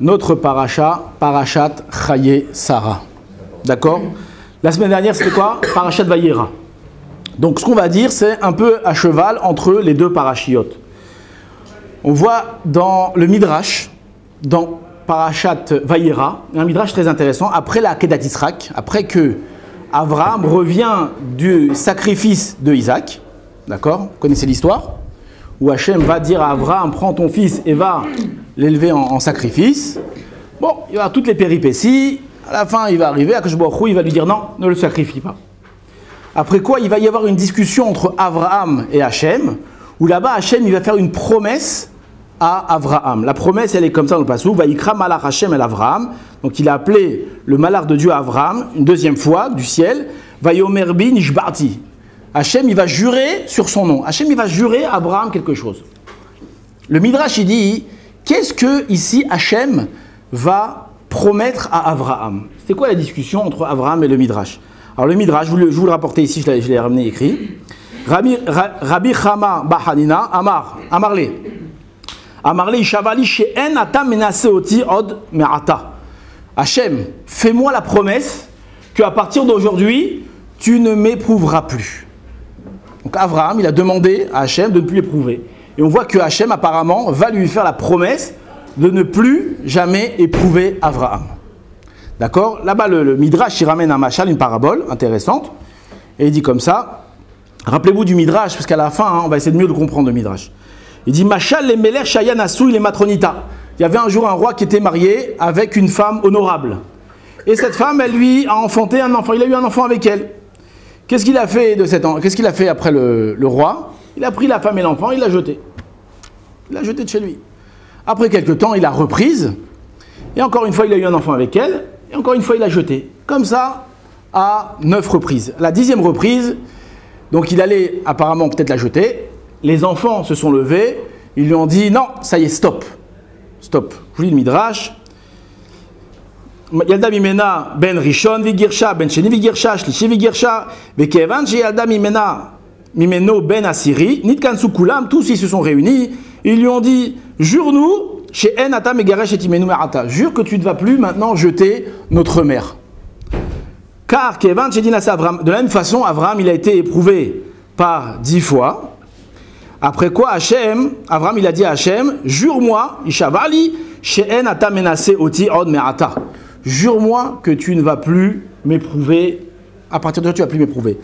notre parachat Chaye Sarah. D'accord? La semaine dernière, c'était quoi? Parachat Vayera. Donc, ce qu'on va dire, c'est un peu à cheval entre les deux parachiotes. On voit dans le Midrash, dans Parachat Vayera, un Midrash très intéressant, après la Kedat Yisrak, après que Abraham revient du sacrifice de Isaac, d'accord? Vous connaissez l'histoire? Où Hachem va dire à Abraham, prends ton fils et va l'élever en sacrifice. Bon, il va y avoir toutes les péripéties. À la fin, il va arriver, Akadosh Baruch Hu, il va lui dire non, ne le sacrifie pas. Après quoi, il va y avoir une discussion entre Abraham et Hachem, où là-bas, Hachem, il va faire une promesse à Abraham. La promesse, elle est comme ça dans le passage. Vayikra malach Hachem el Avraham. Donc, il a appelé le malach de Dieu à Abraham, une deuxième fois, du ciel. Vayomer bi nishbarti. Hachem, il va jurer sur son nom. Hachem, il va jurer à Abraham quelque chose. Le Midrash, il dit, qu'est-ce que ici Hachem va promettre à Abraham? C'était quoi la discussion entre Abraham et le Midrash? Alors le Midrash, je vous le rapportais ici, je l'ai ramené écrit. Rabbi Chama Bahanina, Amarle, Ishavali she'en ata menaseoti od me'ata. Hachem, fais-moi la promesse qu'à partir d'aujourd'hui, tu ne m'éprouveras plus. Donc Abraham, il a demandé à Hachem de ne plus l'éprouver. Et on voit que Hachem, apparemment, va lui faire la promesse de ne plus jamais éprouver Abraham. D'accord? Là-bas, le Midrash, il ramène un machal, une parabole intéressante. Et il dit comme ça. Rappelez-vous du Midrash, parce qu'à la fin, on va essayer de mieux de comprendre le Midrash. Il dit, machal les meler shayan asou les matronita. Il y avait un jour un roi qui était marié avec une femme honorable. Et cette femme, elle lui a enfanté un enfant. Il a eu un enfant avec elle. Qu'est-ce qu'il a fait de cet enfant? Qu'est-ce qu'il a fait après le roi? Il a pris la femme et l'enfant, il l'a jeté. Il l'a jeté de chez lui. Après quelques temps, il l'a reprise. Et encore une fois, il a eu un enfant avec elle. Et encore une fois, il l'a jeté. Comme ça, à 9 reprises. La 10e reprise, donc il allait apparemment peut-être la jeter. Les enfants se sont levés. Ils lui ont dit, non, ça y est, stop. Stop. Je vous lis le Midrash. Yalda mimena ben rishon vigirsha, ben sheni vigirsha, shlishi vigirsha, bekevan yalda mimeno ben asiri, nitkansu kulam, tous ils se sont réunis. Ils lui ont dit, jure-nous, chez En Ata Megaresh et Timenu Me'ata, jure que tu ne vas plus maintenant jeter notre mère. Car Kevan Shedinasa Abraham, de la même façon, Abraham il a été éprouvé par 10 fois. Après quoi, Abraham il a dit à Hachem, jure-moi, Ishavali, chez En Ata Menase Oti Od Me'ata. Jure-moi que tu ne vas plus m'éprouver, à partir de là tu ne vas plus m'éprouver.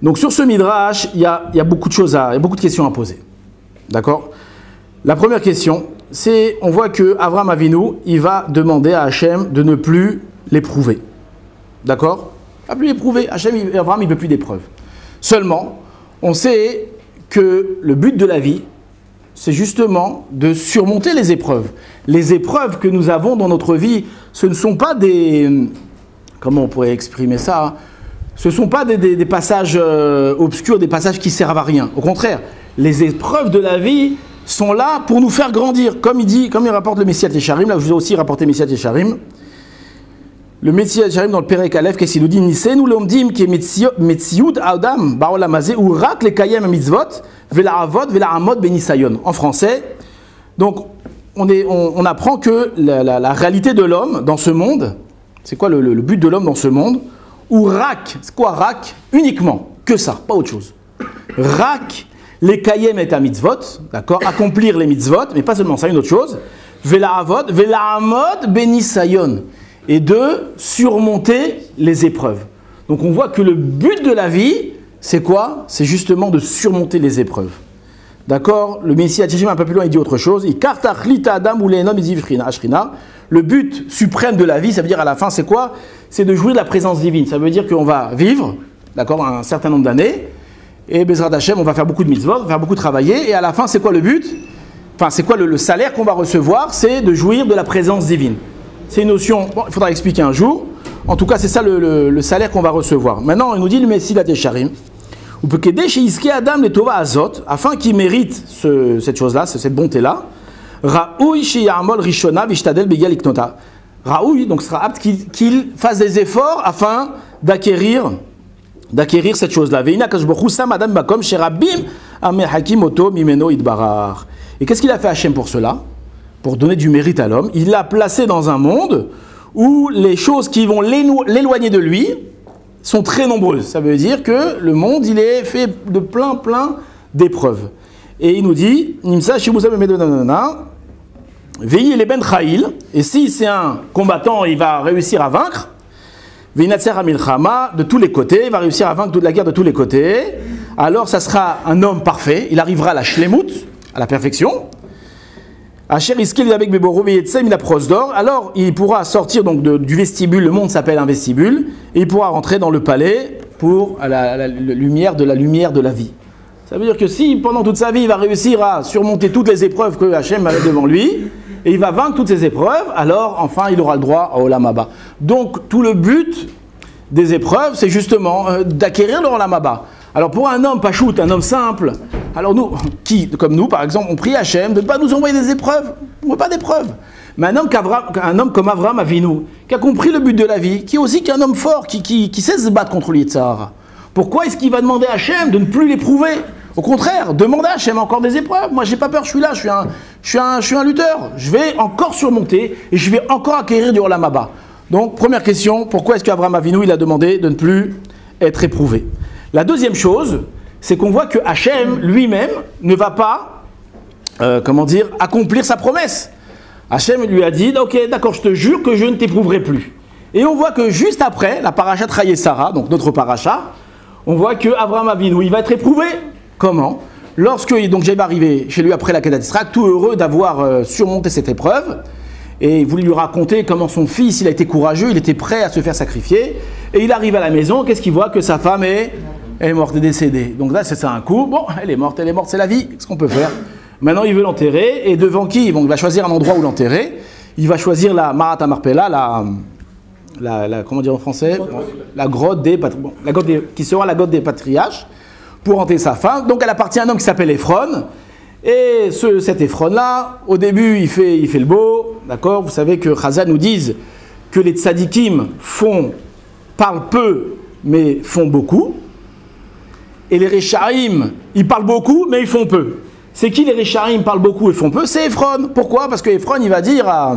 Donc sur ce Midrash, il y a beaucoup de choses il y a beaucoup de questions à poser. D'accord? La première question, c'est, on voit que Avraham Avinu, il va demander à Hachem de ne plus l'éprouver. D'accord? Pas plus l'éprouver. Avraham, il ne veut plus d'épreuves. Seulement, on sait que le but de la vie, c'est justement de surmonter les épreuves. Les épreuves que nous avons dans notre vie, ce ne sont pas des... Comment on pourrait exprimer ça, hein? Ce ne sont pas des passages obscurs, des passages qui servent à rien. Au contraire, les épreuves de la vie sont là pour nous faire grandir. Comme il rapporte le Messiat Yesharim, là je vous ai aussi rapporté Messiat Yesharim. Le Messiat Yesharim dans le Perek Aleph, qu'est-ce qu'il nous dit? Nisenu leomdim ki metziut adam ba'olam hazeh urak lekayem mitzvot vela'avod vela'amod benisayon. En français, donc on apprend que la réalité de l'homme dans ce monde, c'est quoi le but de l'homme dans ce monde? Urak, c'est quoi rak? Uniquement, que ça, pas autre chose. Rak, les kayem et à mitzvot, d'accord, accomplir les mitzvot, mais pas seulement ça, une autre chose, vela'avod, vela'amod benisayon, et de surmonter les épreuves. Donc on voit que le but de la vie, c'est quoi? C'est justement de surmonter les épreuves. D'accord? Le Messie un peu plus loin, il dit autre chose. Le but suprême de la vie, ça veut dire à la fin, c'est quoi? C'est de jouir de la présence divine. Ça veut dire qu'on va vivre, d'accord, un certain nombre d'années, et Bezrat Hashem, on va faire beaucoup de mitzvot, on va faire beaucoup travailler, et à la fin, c'est quoi le but? Enfin, c'est quoi le salaire qu'on va recevoir? C'est de jouir de la présence divine. C'est une notion, bon, il faudra expliquer un jour. En tout cas, c'est ça le salaire qu'on va recevoir. Maintenant, il nous dit le Messie la Tesharim. Ou peut qu'aider chez Iske Adam les Tova Azot, afin qu'il mérite cette chose-là, cette bonté-là. Raoui chez Yarmol Rishona Vishtadel Begal Iknota. Raoui, donc sera apte qu'il fasse des efforts afin d'acquérir cette chose-là. Veina Kashbochou Sam Adam Bakom chez Rabim Amir Hakim Oto Mimeno Idbarar. Et qu'est-ce qu'il a fait Hachem pour cela? pour donner du mérite à l'homme, il l'a placé dans un monde où les choses qui vont l'éloigner de lui sont très nombreuses. Ça veut dire que le monde, il est fait de plein d'épreuves. Et il nous dit, Nimsa Shibousa Memedonana, veillez les Ben Khaïl, et si c'est un combattant, il va réussir à vaincre, Veinatser Amilchama, de tous les côtés, il va réussir à vaincre toute la guerre de tous les côtés, alors ça sera un homme parfait, il arrivera à la Shlemut, à la perfection. Asher Iskel avec Beboro Veyetsem la prosdor, alors il pourra sortir donc du vestibule, le monde s'appelle un vestibule, et il pourra rentrer dans le palais pour la lumière de la vie. Ça veut dire que si pendant toute sa vie il va réussir à surmonter toutes les épreuves que Hachem va mettre devant lui, et il va vaincre toutes ces épreuves, alors enfin il aura le droit à Olam Haba. Donc tout le but des épreuves, c'est justement d'acquérir le Olam Haba. Alors pour un homme pachout, un homme simple, alors nous, comme nous par exemple, on prie Hachem de ne pas nous envoyer des épreuves, on ne veut pas d'épreuves. Mais un homme comme Avraham Avinu, qui a compris le but de la vie, qui est aussi qu'un homme fort, qui sait se battre contre l'Yitzhar, pourquoi est-ce qu'il va demander à Hachem de ne plus l'éprouver? Au contraire, demandez à Hachem encore des épreuves. Moi, j'ai pas peur, je suis là, je suis un lutteur. Je vais encore surmonter et je vais encore acquérir du Olam Haba. Donc, première question, pourquoi est-ce qu'Avraham Avinu, il a demandé de ne plus être éprouvé? La deuxième chose, c'est qu'on voit que Hachem lui-même ne va pas, accomplir sa promesse. Hachem lui a dit, ok, d'accord, je te jure que je ne t'éprouverai plus. Et on voit que juste après, la paracha Chayei Sarah, donc notre paracha, on voit que Avraham Avinu, il va être éprouvé. Comment? Lorsque donc j'allais arriver chez lui après la Kedat Yitzhak, tout heureux d'avoir surmonté cette épreuve, et il voulait lui raconter comment son fils, il a été courageux, il était prêt à se faire sacrifier, et il arrive à la maison, qu'est-ce qu'il voit? Que sa femme est morte, est décédée. Donc là, c'est ça un coup, bon, elle est morte, c'est la vie, qu'est-ce qu'on peut faire? Maintenant, il veut l'enterrer, et devant qui? Bon, il va choisir un endroit où l'enterrer, il va choisir la Marat Marpella, comment dire en français? La grotte qui sera la grotte des patriarches, pour enterrer sa femme. Donc elle appartient à un homme qui s'appelle Ephron. Et cet Ephron-là, au début, il fait le beau. D'accord? Vous savez que Chazal nous disent que les tzadikim parlent peu, mais font beaucoup. Et les Rechaim, ils parlent beaucoup, mais ils font peu. C'est qui les Rechaim parlent beaucoup et font peu? C'est Ephron. Pourquoi? Parce que Ephron, il va dire à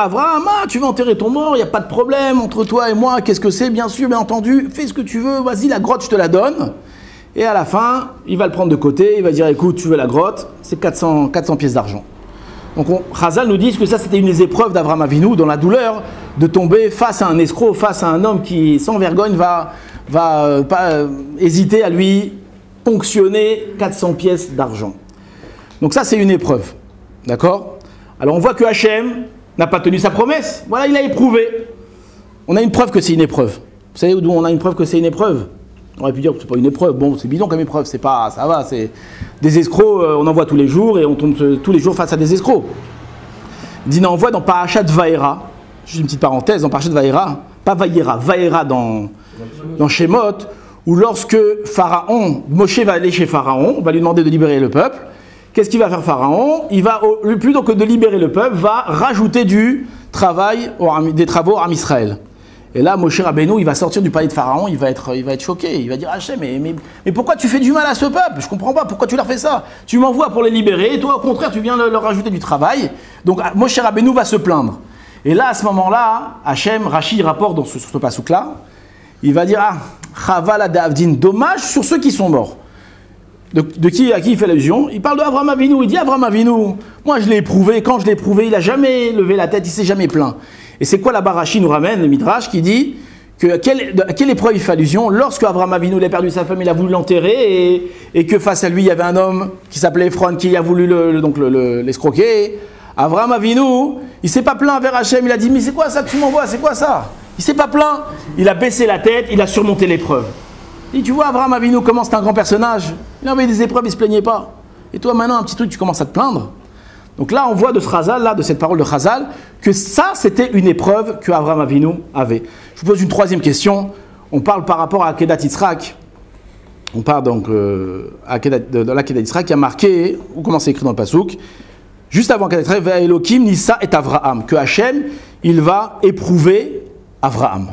Avraham, tu veux enterrer ton mort, il n'y a pas de problème entre toi et moi, qu'est-ce que c'est? Bien sûr, bien entendu, fais ce que tu veux, vas-y, la grotte, je te la donne. Et à la fin, il va le prendre de côté, il va dire, écoute, tu veux la grotte, c'est 400 pièces d'argent. Donc Chazal nous dit que ça, c'était une des épreuves d'Avraham Avinu, dans la douleur de tomber face à un escroc, face à un homme qui, sans vergogne, va pas hésiter à lui ponctionner 400 pièces d'argent. Donc ça, c'est une épreuve. D'accord? Alors on voit que Hachem n'a pas tenu sa promesse. Voilà, il a éprouvé. On a une preuve que c'est une épreuve. Vous savez d'où on a une preuve que c'est une épreuve? On aurait pu dire que c'est pas une épreuve. Bon, c'est bidon comme épreuve. C'est pas, ça va. C'est des escrocs. On en voit tous les jours et on tombe tous les jours face à des escrocs. Dina envoie dans Parashat Vaera. Juste une petite parenthèse dans Parashat Vaera, pas Vaïera, Vaera dans Shemot, où lorsque Moshe va aller chez Pharaon, on va lui demander de libérer le peuple. Qu'est-ce qu'il va faire Pharaon? Il va, plutôt que de libérer le peuple, va rajouter des travaux à Israël. Et là, Moshe Rabbeinu, il va sortir du palais de Pharaon, il va être choqué. Il va dire, Hachem, mais pourquoi tu fais du mal à ce peuple? Je comprends pas, pourquoi tu leur fais ça? Tu m'envoies pour les libérer, et toi, au contraire, tu viens leur rajouter du travail. Donc, Moshe Rabbeinu va se plaindre. Et là, à ce moment-là, Hachem, Rashi rapporte sur ce pasouk-là, il va dire, Chaval Davdin, dommage sur ceux qui sont morts. À qui il fait allusion? Il parle d'Avraham Avinu. Il dit Avraham Avinu, moi je l'ai éprouvé. Quand je l'ai éprouvé, il n'a jamais levé la tête, il ne s'est jamais plaint. Et c'est quoi la Barachi nous ramène, le Midrash, qui dit à quelle épreuve il fait allusion? Lorsque Avraham Avinu il a perdu sa femme, il a voulu l'enterrer et que face à lui il y avait un homme qui s'appelait Ephron qui a voulu l'escroquer. Avraham Avinu, il ne s'est pas plaint vers Hachem. Il a dit mais c'est quoi ça que tu m'envoies? C'est quoi ça? Il ne s'est pas plaint. Il a baissé la tête, il a surmonté l'épreuve. Et tu vois, Avraham Avinu, comment c'est un grand personnage. Il avait des épreuves, il ne se plaignait pas. Et toi, maintenant, un petit truc, tu commences à te plaindre. Donc là, on voit de ce Chazal, de cette parole de Chazal, que ça, c'était une épreuve que Avraham Avinu avait. Je vous pose une troisième question. On parle par rapport à Kedat Yitzhak. On parle donc de la Kedat Yitzhak qui a marqué, ou comment c'est écrit dans le Passouk, juste avant Kedat Yitzhak, Ve'ah Elokim Nissa et Avraham, que Hachem, il va éprouver Avraham.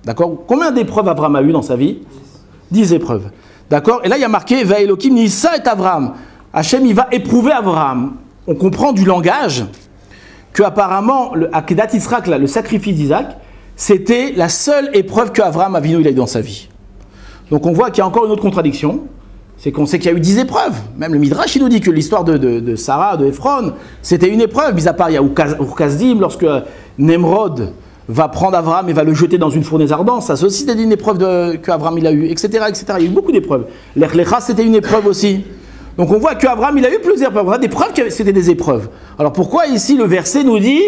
D'accord? Combien d'épreuves Avraham a eu dans sa vie? 10 épreuves. D'accord? Et là, il y a marqué Ve'ah Elokim Nissa et Avraham. Hachem, il va éprouver Avraham. on comprend du langage qu'apparemment, le Akedat Yitzhak, le sacrifice d'Isaac, c'était la seule épreuve qu'Avraham Avinu il a eu dans sa vie. Donc on voit qu'il y a encore une autre contradiction, c'est qu'on sait qu'il y a eu 10 épreuves. Même le Midrash, il nous dit que l'histoire de Sarah, de Ephron, c'était une épreuve. Mis à part, il y a Urkazdim, lorsque Nemrod va prendre Avraham et va le jeter dans une fournaise ardente. Ça aussi, c'était une épreuve qu'Avraham il a eu, etc., etc. Il y a eu beaucoup d'épreuves. L'Echlecha, c'était une épreuve aussi. Donc on voit qu'Avraham, il a eu plusieurs épreuves. On a des preuves que c'était des épreuves. Alors pourquoi ici le verset nous dit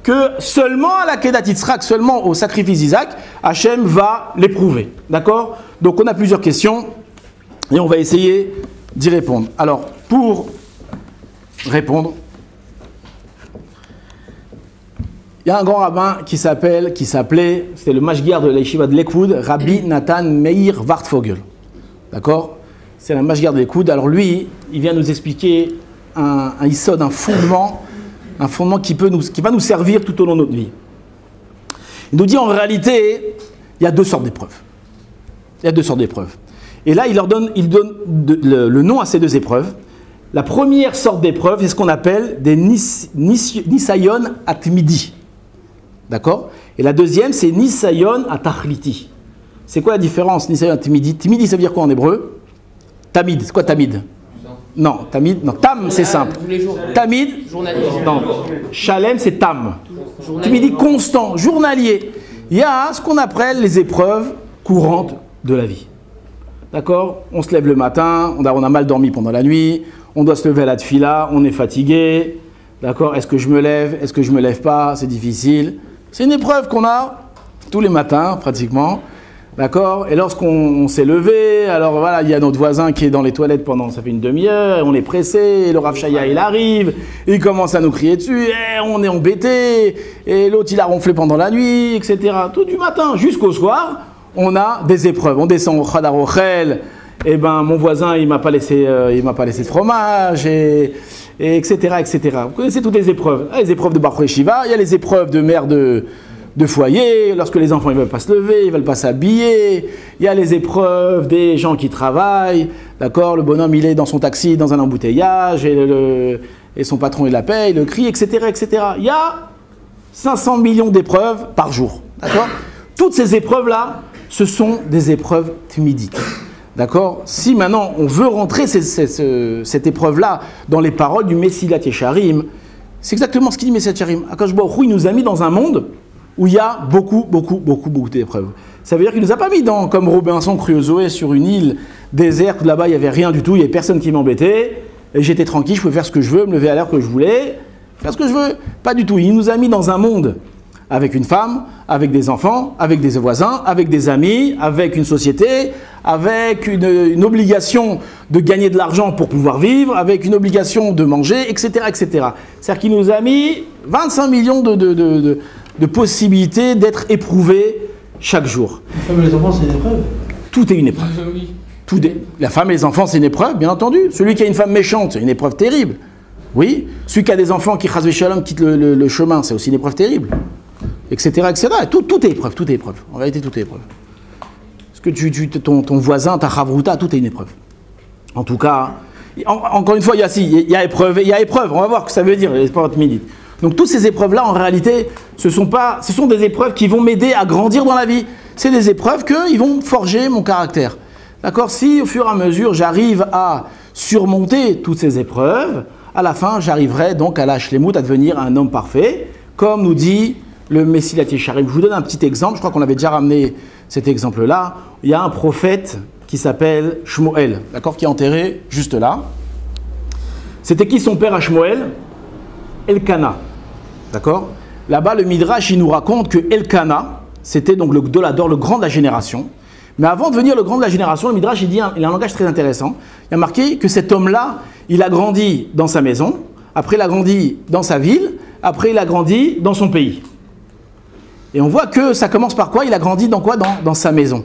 que seulement à la Kedat Yitzhak, seulement au sacrifice d'Isaac, Hachem va l'éprouver. D'accord? Donc on a plusieurs questions et on va essayer d'y répondre. Alors pour répondre, il y a un grand rabbin qui s'appelait, c'était le mashgiar de la yeshiva de Lakewood, Rabbi Nathan Meir Wartfogel. D'accord? C'est le mashgiar de Lakewood. Alors lui, il vient nous expliquer un yesod, un fondement qui va nous servir tout au long de notre vie. Il nous dit en réalité, il y a deux sortes d'épreuves. Et là, il donne le nom à ces deux épreuves. La première sorte d'épreuve, c'est ce qu'on appelle des Nisayon Atmidi. D'accord? Et la deuxième, c'est Nisayon Atachliti. C'est quoi la différence, Nisayon Atmidi? Timidi, ça veut dire quoi en hébreu? Tamid. C'est quoi Tamid? Non, Tamid, non, Tam, c'est simple. Tamid, non. Shalem, c'est Tam. Timidi, constant, journalier. Il y a ce qu'on appelle les épreuves courantes de la vie. D'accord? On se lève le matin, on a mal dormi pendant la nuit, on doit se lever à la tfila, on est fatigué. D'accord? Est-ce que je me lève? Est-ce que je me lève pas? C'est difficile. C'est une épreuve qu'on a tous les matins, pratiquement. D'accord? Et lorsqu'on s'est levé, alors voilà, il y a notre voisin qui est dans les toilettes ça fait une demi-heure, on est pressé, et le Rav Shaya il arrive, il commence à nous crier dessus, et on est embêté, et l'autre il a ronflé pendant la nuit, etc. Tout du matin jusqu'au soir, on a des épreuves. On descend au Chadar Ochel, et ben mon voisin il m'a pas laissé de fromage, et etc., etc. Vous connaissez toutes les épreuves. Les épreuves de Bachur Yeshiva, il y a les épreuves de mère de foyer, lorsque les enfants ne veulent pas se lever, ils ne veulent pas s'habiller. Il y a les épreuves des gens qui travaillent. D'accord? Le bonhomme, il est dans son taxi, dans un embouteillage, et son patron, il l'appelle, il le crie, etc., etc. Il y a 500 millions d'épreuves par jour. D'accord? Toutes ces épreuves-là, ce sont des épreuves timidiques. D'accord? Si maintenant on veut rentrer cette épreuve-là dans les paroles du Messilat Yesharim, c'est exactement ce qu'il dit Messilat Yesharim. Akadosh Baruch Hu, il nous a mis dans un monde où il y a beaucoup d'épreuves. Ça veut dire qu'il ne nous a pas mis comme Robinson Crusoe sur une île déserte, là-bas il n'y avait rien du tout, il n'y avait personne qui m'embêtait, et j'étais tranquille, je pouvais faire ce que je veux, me lever à l'heure que je voulais, faire ce que je veux. Pas du tout. Il nous a mis dans un monde avec une femme, avec des enfants, avec des voisins, avec des amis, avec une société, avec une obligation de gagner de l'argent pour pouvoir vivre, avec une obligation de manger, etc., etc. C'est-à-dire qu'il nous a mis 25 millions de possibilités d'être éprouvés chaque jour. La femme et les enfants, c'est une épreuve? Tout est une épreuve. Oui. La femme et les enfants, c'est une épreuve, bien entendu. Celui qui a une femme méchante, c'est une épreuve terrible. Oui. Celui qui a des enfants qui, chas v'shalom, quittent le chemin, c'est aussi une épreuve terrible. Etc., etc. Tout est épreuve, tout est épreuve. En réalité, tout est épreuve. Parce que ton voisin, ta chavruta, tout est une épreuve. En tout cas, encore une fois, il y a épreuve et il y a épreuve. On va voir ce que ça veut dire, les épreuves timides. Donc toutes ces épreuves-là, en réalité, ce sont des épreuves qui vont m'aider à grandir dans la vie. C'est des épreuves qui vont forger mon caractère. D'accord? Si au fur et à mesure, j'arrive à surmonter toutes ces épreuves, à la fin, j'arriverai donc à la shlemut, à devenir un homme parfait, comme nous dit le Messilat Yesharim. Je vous donne un petit exemple, je crois qu'on avait déjà ramené cet exemple-là. Il y a un prophète qui s'appelle Shmuel, d'accord, qui est enterré juste là. C'était qui son père à Shmuel? Elkana. D'accord? Là-bas, le Midrash, il nous raconte que Elkana, c'était donc le Gdolador, le grand de la génération. Mais avant de venir le grand de la génération, le Midrash, il a un langage très intéressant. Il a marqué que cet homme-là, il a grandi dans sa maison, après il a grandi dans sa ville, après il a grandi dans son pays. Et on voit que ça commence par quoi? Il a grandi dans quoi? Dans sa maison.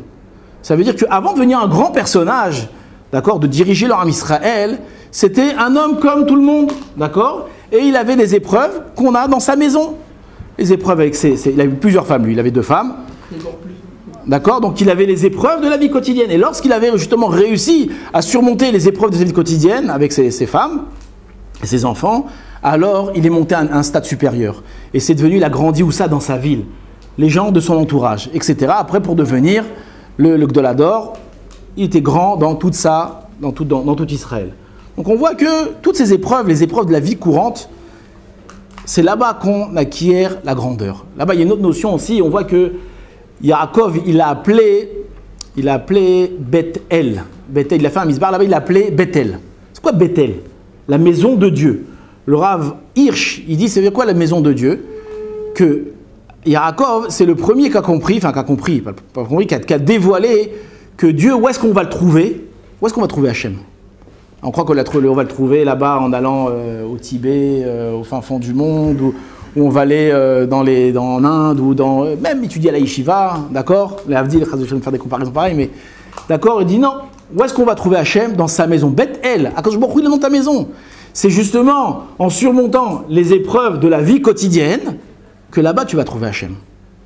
Ça veut dire qu'avant de devenir un grand personnage, d'accord, de diriger leur âme Israël, c'était un homme comme tout le monde, d'accord? Et il avait des épreuves qu'on a dans sa maison. Les épreuves avec il avait plusieurs femmes, lui, il avait 2 femmes. D'accord? Donc il avait les épreuves de la vie quotidienne. Et lorsqu'il avait justement réussi à surmonter les épreuves de la vie quotidienne avec ses femmes et ses enfants, alors il est monté à un stade supérieur. Et c'est devenu, il a grandi où ça dans sa ville, les gens de son entourage, etc. Après, pour devenir le Gdolador, il était grand dans toute dans tout Israël. Donc on voit que toutes ces épreuves, les épreuves de la vie courante, c'est là-bas qu'on acquiert la grandeur. Là-bas, il y a une autre notion aussi, on voit que Yaakov, il a appelé Beth-El. Beth-El, il a fait un misbar, là-bas il l'a appelé Bethel. C'est quoi Bethel? La maison de Dieu. Le Rav Hirsch, il dit, c'est quoi la maison de Dieu? Que Yaakov, c'est le premier qui a compris, qui a dévoilé que Dieu, où est-ce qu'on va le trouver? Où est-ce qu'on va trouver Hachem? On croit qu'on va le trouver là-bas en allant au Tibet, au fin fond du monde, ou on va aller en Inde, ou même étudier à la Yeshiva, d'accord? Les Havdil, je vais faire des comparaisons pareilles, mais d'accord, il dit non. Où est-ce qu'on va trouver Hachem? Dans sa maison. Beth-El, Akadosh Baruch Hu, il est dans ta maison. C'est justement en surmontant les épreuves de la vie quotidienne que là-bas tu vas trouver Hachem.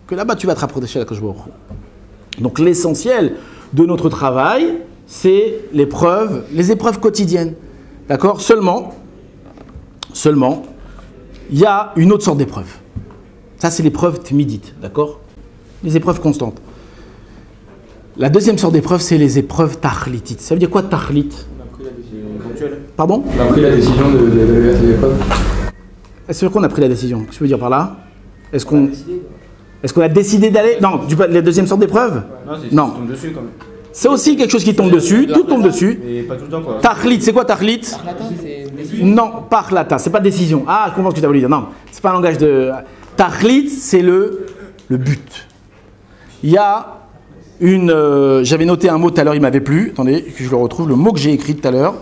Que là-bas tu vas te rapprocher d'Akadosh Baruch Hu. Donc l'essentiel de notre travail, c'est les épreuves quotidiennes. D'accord? Seulement, il y a une autre sorte d'épreuve. Ça, c'est l'épreuve tmidite. D'accord? Les épreuves constantes. La deuxième sorte d'épreuve, c'est les épreuves tachlitites. Ça veut dire quoi, tachlit? On a pris la décision éventuelle. Pardon? On a pris la décision d'évaluer ces épreuves. Est-ce qu'on a pris la décision? Qu'est-ce que tu veux dire par là? Est-ce qu'on a décidé d'aller... Non, la deuxième sorte d'épreuve? Non, c'est tombe dessus quand même. C'est aussi quelque chose qui tombe dessus, tout tombe dessus. Mais pas tout le temps quoi. Tachlit, c'est quoi tachlit? Non, parlata, c'est pas décision. Ah, je comprends ce que tu as voulu dire. Non, c'est pas un langage de... Tachlit, c'est le but. Il y a j'avais noté un mot tout à l'heure, il m'avait plu. Attendez, que je le retrouve, le mot que j'ai écrit tout à l'heure.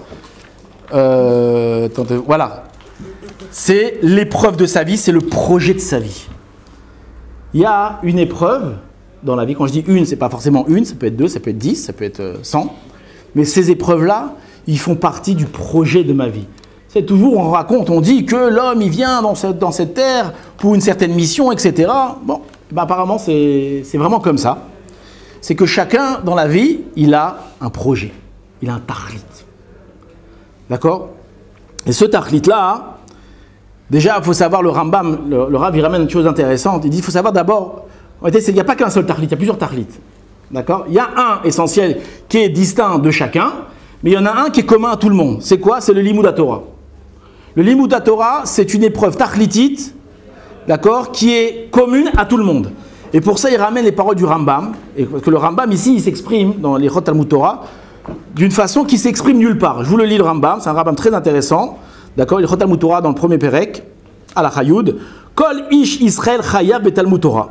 Attendez, voilà. C'est l'épreuve de sa vie, c'est le projet de sa vie. Il y a une épreuve dans la vie. Quand je dis une, c'est pas forcément une, ça peut être 2, ça peut être 10, ça peut être 100. Mais ces épreuves-là, ils font partie du projet de ma vie. C'est toujours, on raconte, on dit que l'homme, il vient dans cette terre pour une certaine mission, etc. Bon, ben apparemment, c'est vraiment comme ça. C'est que chacun, dans la vie, il a un projet. Il a un tachlit. D'accord? Et ce tachlit-là, déjà, il faut savoir, le Rambam, le Rav, il ramène une chose intéressante. Il dit, il faut savoir d'abord, en réalité, il n'y a pas qu'un seul tachlit, il y a plusieurs tachlits. D'accord? Il y a un essentiel qui est distinct de chacun, mais il y en a un qui est commun à tout le monde. C'est quoi? C'est le Limud Torah. Le Limud Torah, c'est une épreuve tachlitite, d'accord, qui est commune à tout le monde. Et pour ça, il ramène les paroles du Rambam, et parce que le Rambam, ici, il s'exprime dans les Chot Talmud Torah d'une façon qui s'exprime nulle part. Je vous le lis, le Rambam, c'est un Rambam très intéressant. D'accord? Les Chot Talmud Torah dans le premier Pérec, à la Chayoud. Kol ish Israël chayav betalmud Torah.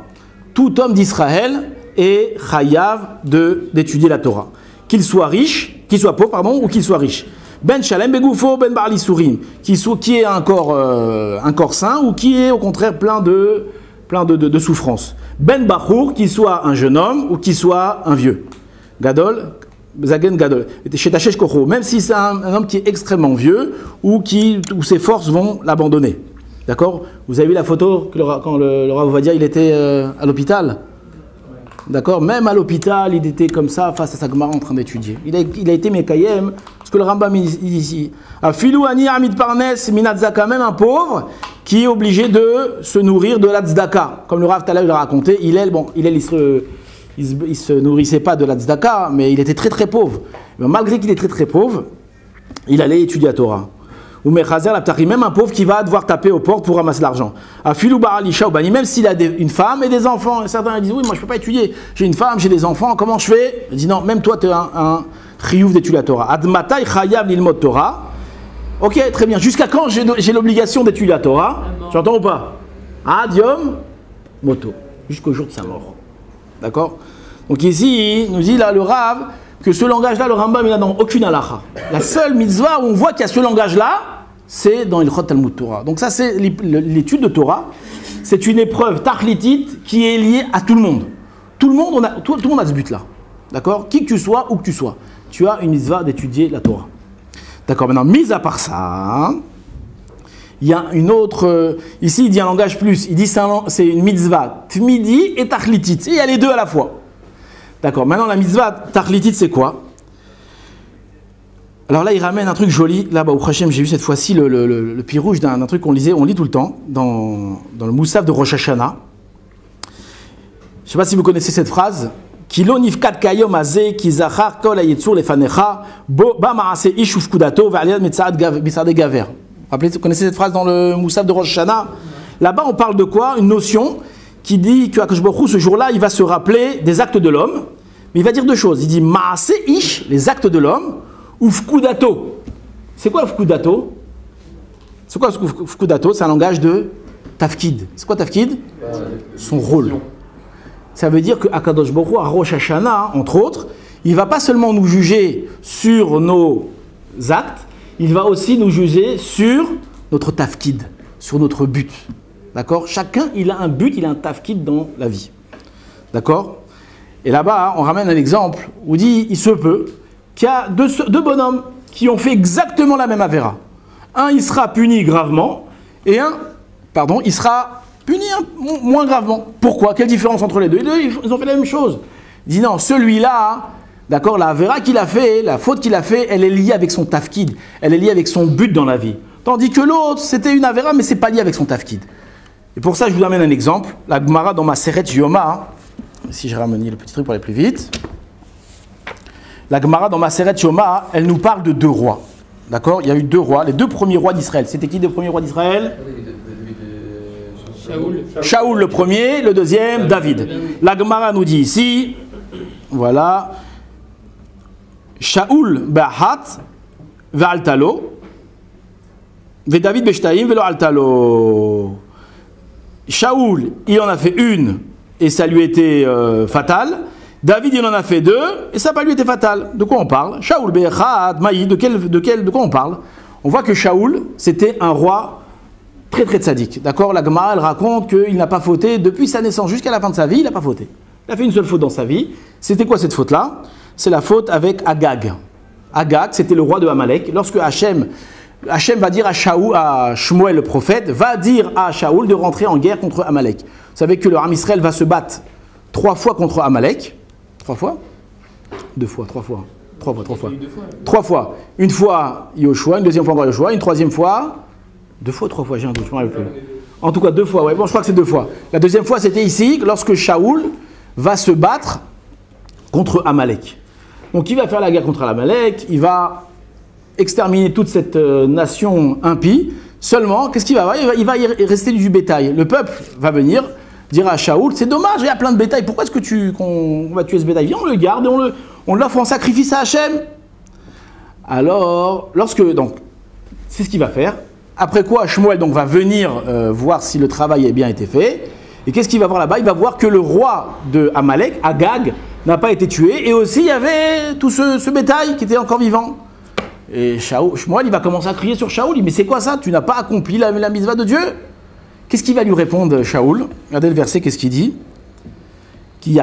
Tout homme d'Israël est chayav d'étudier la Torah. Qu'il soit riche, qu'il soit pauvre, pardon, ou qu'il soit riche. Ben shalem begoufo ben bar lisurim, qui est un corps sain ou qui est au contraire plein de souffrances. Ben bachour, qu'il soit un jeune homme ou qu'il soit un vieux. Gadol, zagen gadol. Shetachesh kocho, même si c'est un homme qui est extrêmement vieux ou où ses forces vont l'abandonner. D'accord? Vous avez vu la photo quand le Rav Ovadia il était à l'hôpital? D'accord? Même à l'hôpital, il était comme ça face à sa Gemara en train d'étudier. Il a été Mekayem, parce que le Rambam ici, Afilou ani amid parnes minat zaka, même un pauvre qui est obligé de se nourrir de la tzedaka. Comme le Rav Talal l'a raconté, il se nourrissait pas de la tzedaka, mais il était très très pauvre. Mais malgré qu'il est très très pauvre, il allait étudier la Torah. Ou mechazer la ptari, même un pauvre qui va devoir taper aux portes pour ramasser l'argent. Afilou baralisha ou bani, même s'il a une femme et des enfants. Et certains disent oui, moi je peux pas étudier. J'ai une femme, j'ai des enfants, comment je fais? Il dit non, même toi tu es un chiyuv d'étudier la Torah. Admatai chayav lilmod Torah. Ok, très bien. Jusqu'à quand j'ai l'obligation d'étudier la Torah? Tu entends ou pas? Ad yom moto. Jusqu'au jour de sa mort. D'accord? Donc ici, il nous dit là le Rav que ce langage-là, le Rambam, il n'a dans aucune halakha. La seule mitzvah où on voit qu'il y a ce langage-là, c'est dans le Chot Talmud Torah. Donc ça, c'est l'étude de Torah. C'est une épreuve tachlitite qui est liée à tout le monde. Tout le monde a ce but-là. D'accord? Qui que tu sois, où que tu sois. Tu as une mitzvah d'étudier la Torah. D'accord? Maintenant, mis à part ça, il y a une autre... ici, il dit un langage plus. Il dit c'est une mitzvah tmidi et tachlitite. Et il y a les deux à la fois. D'accord, maintenant la mitzvah tachlitite c'est quoi? Alors là, il ramène un truc joli. Là-bas, au Hachem, j'ai vu cette fois-ci le pied rouge d'un truc qu'on lisait, on lit tout le temps, dans le Moussaf de Rosh Hashanah. Je ne sais pas si vous connaissez cette phrase. Kilo nifkat kayom azeh ki zachar kol hayetzur lefanecha ba maaseh ish ufkudato ve'aliyad mitzad gaver. Vous connaissez cette phrase dans le Moussaf de Rosh Hashanah? Là-bas, on parle de quoi? Une notion qui dit que Akadosh Baruch Hu, ce jour-là, il va se rappeler des actes de l'homme. Mais il va dire deux choses. Il dit maaseh ish, les actes de l'homme, ufkudato. C'est quoi ufkudato? C'est quoi ufkudato? C'est un langage de tafkid. C'est quoi tafkid? Son rôle. Ça veut dire qu'Akadosh Baruch Hu, à Rosh Hashanah, entre autres, il ne va pas seulement nous juger sur nos actes, il va aussi nous juger sur notre tafkid, sur notre but. D'accord? Chacun, il a un but, il a un tafkid dans la vie. D'accord? Et là-bas, on ramène un exemple où dit, il se peut qu'il y a deux bonhommes qui ont fait exactement la même avéra. Un, il sera puni gravement, et il sera puni moins gravement. Pourquoi? Quelle différence entre les deux? Ils ont fait la même chose. Il dit non, celui-là, d'accord, la avéra qu'il a fait, la faute qu'il a fait, elle est liée avec son tafkid, elle est liée avec son but dans la vie. Tandis que l'autre, c'était une avéra, mais c'est pas lié avec son tafkid. Et pour ça, je vous amène un exemple. La Gemara dans ma Maseret Yoma, si je ramène le petit truc pour aller plus vite. La Gemara dans ma Maseret Yoma, elle nous parle de deux rois. D'accord? Il y a eu deux rois, les deux premiers rois d'Israël. C'était qui les premiers rois d'Israël? Shaoul le premier, le deuxième, David. La Gemara nous dit ici, voilà, Shaoul ba'hat ve'altalo, ve David be'shtaim ve'lo altalo. Shaoul, il en a fait une et ça lui était fatal. David, il en a fait deux et ça n'a pas lui été fatal. De quoi on parle? Shaoul be'hat maï, de quoi on parle? On voit que Shaoul, c'était un roi très très tzaddik. D'accord? La Gemara, elle raconte qu'il n'a pas fauté depuis sa naissance jusqu'à la fin de sa vie, il n'a pas fauté. Il a fait une seule faute dans sa vie. C'était quoi cette faute-là? C'est la faute avec Agag. Agag, c'était le roi de Amalek. Lorsque Hachem va dire à Shmuel le prophète, va dire à Shaoul de rentrer en guerre contre Amalek. Vous savez que le Ham Israël va se battre 3 fois contre Amalek. 3 fois? 2 fois, 3 fois. 3 fois, 3 fois. 3 fois. Une fois Yoshua, une deuxième fois encore Yoshua, une troisième fois... 2 fois, 3 fois, j'ai un doute, je ne me rappelle plus. En tout cas, 2 fois, ouais. Bon, je crois que c'est 2 fois. La deuxième fois, c'était ici, lorsque Shaoul va se battre contre Amalek. Donc, il va faire la guerre contre Amalek, il va exterminer toute cette nation impie. Seulement, qu'est-ce qu'il va avoir? Il va y rester du bétail. Le peuple va venir dire à Shaoul, c'est dommage, il y a plein de bétail. Pourquoi est-ce qu'on va tuer ce bétail? Viens, on le garde et on l'offre en sacrifice à Hachem. Alors, donc, c'est ce qu'il va faire. Après quoi, Shmuel donc va venir voir si le travail a bien été fait. Et qu'est-ce qu'il va voir là-bas? Il va voir que le roi de Amalek, Agag, n'a pas été tué. Et aussi, il y avait tout ce bétail qui était encore vivant. Et Shmuel, il va commencer à crier sur Shaoul. Il dit, mais c'est quoi ça? Tu n'as pas accompli la mitzvah de Dieu? Qu'est-ce qu'il va lui répondre, Shaoul? Regardez le verset, qu'est-ce qu'il dit? J'ai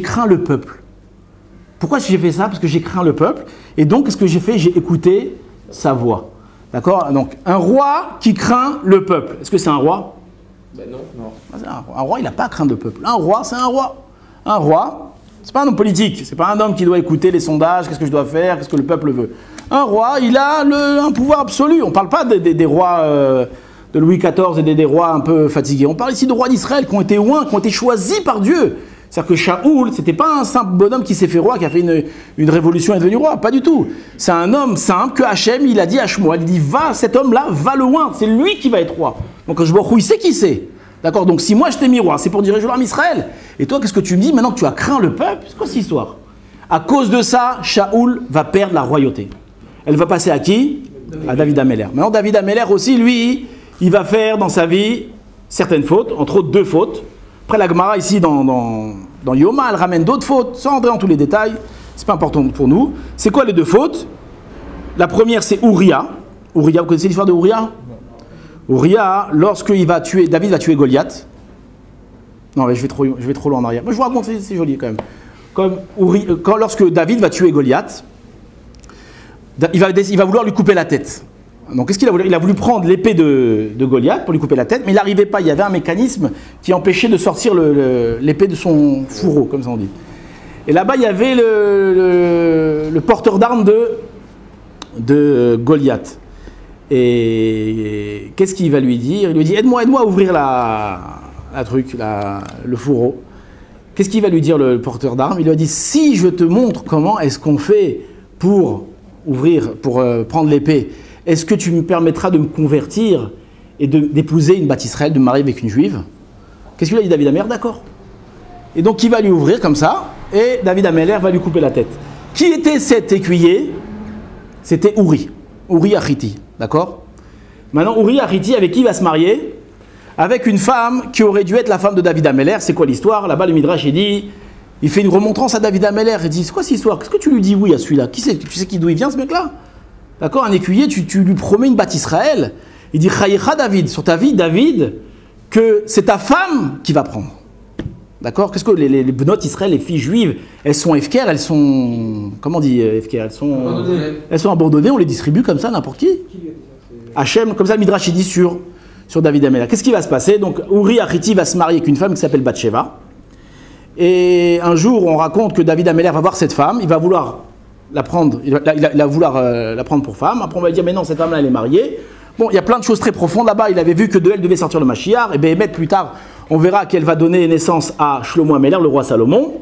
craint le peuple. Pourquoi j'ai fait ça? Parce que j'ai craint le peuple. Et donc, qu'est-ce que j'ai fait? J'ai écouté sa voix. D'accord? Donc, un roi qui craint le peuple. Est-ce que c'est un roi? Ben non. Un roi, il n'a pas à craindre le peuple. Un roi, c'est un roi. Un roi, c'est pas un homme politique. C'est pas un homme qui doit écouter les sondages, qu'est-ce que je dois faire, qu'est-ce que le peuple veut. Un roi, il a un pouvoir absolu. On ne parle pas des rois de Louis XIV et des rois un peu fatigués. On parle ici de rois d'Israël qui ont été oints, qui ont été choisis par Dieu. C'est-à-dire que Shaoul, c'était pas un simple bonhomme qui s'est fait roi, qui a fait une révolution et est devenu roi, pas du tout. C'est un homme simple que Hachem, il a dit à Shmuel, il dit, va, cet homme-là, va le oindre, c'est lui qui va être roi. Donc je vois il sait qui c'est. D'accord? Donc si moi je t'ai mis roi, c'est pour diriger l'armée Israël. Et toi, qu'est-ce que tu me dis maintenant que tu as craint le peuple? C'est quoi cette histoire? À cause de ça, Shaoul va perdre la royauté. Elle va passer à qui? À David Améler. Maintenant, David Améler aussi, lui, il va faire dans sa vie certaines fautes, entre autres 2 fautes. Après, la Gemara, ici, dans Yoma, elle ramène d'autres fautes, sans entrer dans tous les détails. C'est pas important pour nous. C'est quoi les 2 fautes? La première, c'est Ouria. Ouria, vous connaissez l'histoire de Ouria? Ouria, lorsque David va tuer Goliath. Non, mais je vais trop loin en arrière. Mais je vous raconte, c'est joli quand même. Lorsque David va tuer Goliath, il va vouloir lui couper la tête. Donc, qu'est-ce qu'il a voulu? Il a voulu prendre l'épée de Goliath pour lui couper la tête, mais il n'arrivait pas. Il y avait un mécanisme qui empêchait de sortir l'épée de son fourreau, comme ça on dit. Et là-bas, il y avait le porteur d'armes de Goliath. Et qu'est-ce qu'il va lui dire? Il lui dit, aide-moi à ouvrir le fourreau. Qu'est-ce qu'il va lui dire, le porteur d'armes? Il lui a dit, si je te montre comment est-ce qu'on fait pour ouvrir, pour prendre l'épée, est-ce que tu me permettras de me convertir et d'épouser une Bat Israël, de me marier avec une juive? Qu'est-ce qu'il a dit David Améler? D'accord. Et donc il va lui ouvrir comme ça, et David Améler va lui couper la tête. Qui était cet écuyer? C'était Uri Achiti, d'accord? Maintenant, Uri Achiti, avec qui il va se marier? Avec une femme qui aurait dû être la femme de David Améler. C'est quoi l'histoire? Là-bas, le Midrash, il fait une remontrance à David Améler. Il dit, c'est quoi cette histoire? Qu'est-ce que tu lui dis oui à celui-là? Tu sais d'où il vient, ce mec-là? D'accord? Un écuyer, tu lui promets une Bat Israël. Il dit, Chayecha David, sur ta vie, David, que c'est ta femme qui va prendre. D'accord? Qu'est-ce que les benotes Israël, les filles juives, elles sont FKR, elles sont... Comment on dit FKR? Elles sont abandonnées, on les distribue comme ça, n'importe qui. Hachem, comme ça, le Midrash, il dit sur David Améler. Qu'est-ce qui va se passer? Donc, Uri Achiti va se marier avec une femme qui s'appelle Bathsheba. Et un jour, on raconte que David Améler va voir cette femme, il va vouloir la prendre, il va vouloir la prendre pour femme. Après, on va lui dire, mais non, cette femme-là, elle est mariée. Bon, il y a plein de choses très profondes là-bas. Il avait vu que de elle devait sortir le Mashiach. Et bien, plus tard, on verra qu'elle va donner naissance à Shlomo Améler, le roi Salomon.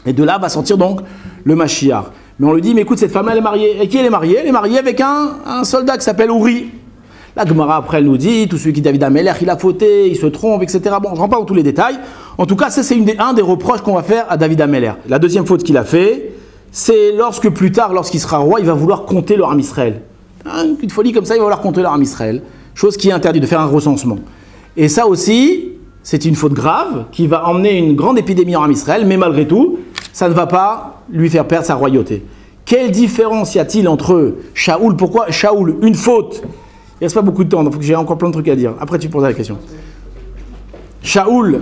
Et de là va sortir donc le Mashiach. Mais on lui dit, mais écoute, cette femme, elle est mariée. Et qui elle est mariée? Elle est mariée avec un soldat qui s'appelle Uri. La Gemara, après, elle nous dit, tout celui qui David Améler, il a fauté, il se trompe, etc. Bon, je ne rentre pas dans tous les détails. En tout cas, ça, c'est un des reproches qu'on va faire à David Améler. La deuxième faute qu'il a fait, c'est lorsque plus tard, lorsqu'il sera roi, il va vouloir compter leur âme Israël. Une folie comme ça, il va vouloir compter leur âme Israël. Chose qui est interdite, de faire un recensement. Et ça aussi, c'est une faute grave qui va emmener une grande épidémie en âme Israël, mais malgré tout, ça ne va pas lui faire perdre sa royauté. Quelle différence y a-t-il entre Shaoul? Pourquoi Shaoul, une faute? Il ne reste pas beaucoup de temps, donc j'ai encore plein de trucs à dire. Après, tu poseras la question. Shaoul,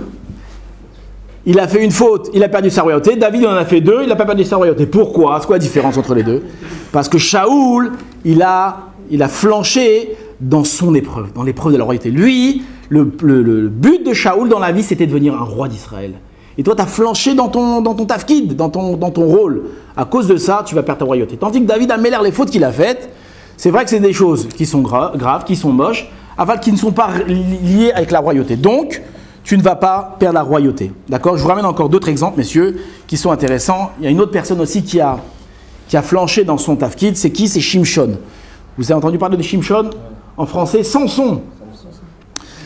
il a fait une faute, il a perdu sa royauté. David, il en a fait deux, il n'a pas perdu sa royauté. Pourquoi? C'est quoi la différence entre les deux? Parce que Shaoul, il a flanché dans son épreuve, dans l'épreuve de la royauté. Lui, le but de Shaoul dans la vie, c'était de devenir un roi d'Israël. Et toi, tu as flanché dans ton tafkid, dans ton rôle. À cause de ça, tu vas perdre ta royauté. Tandis que David Améler, les fautes qu'il a faites, c'est vrai que c'est des choses qui sont graves, qui sont moches, afin qui ne sont pas liées avec la royauté. Donc, tu ne vas pas perdre la royauté. D'accord? Je vous ramène encore d'autres exemples, messieurs, qui sont intéressants. Il y a une autre personne aussi qui a flanché dans son tafkid. C'est qui? C'est Shimshon. Vous avez entendu parler de Shimshon? En français, Samson.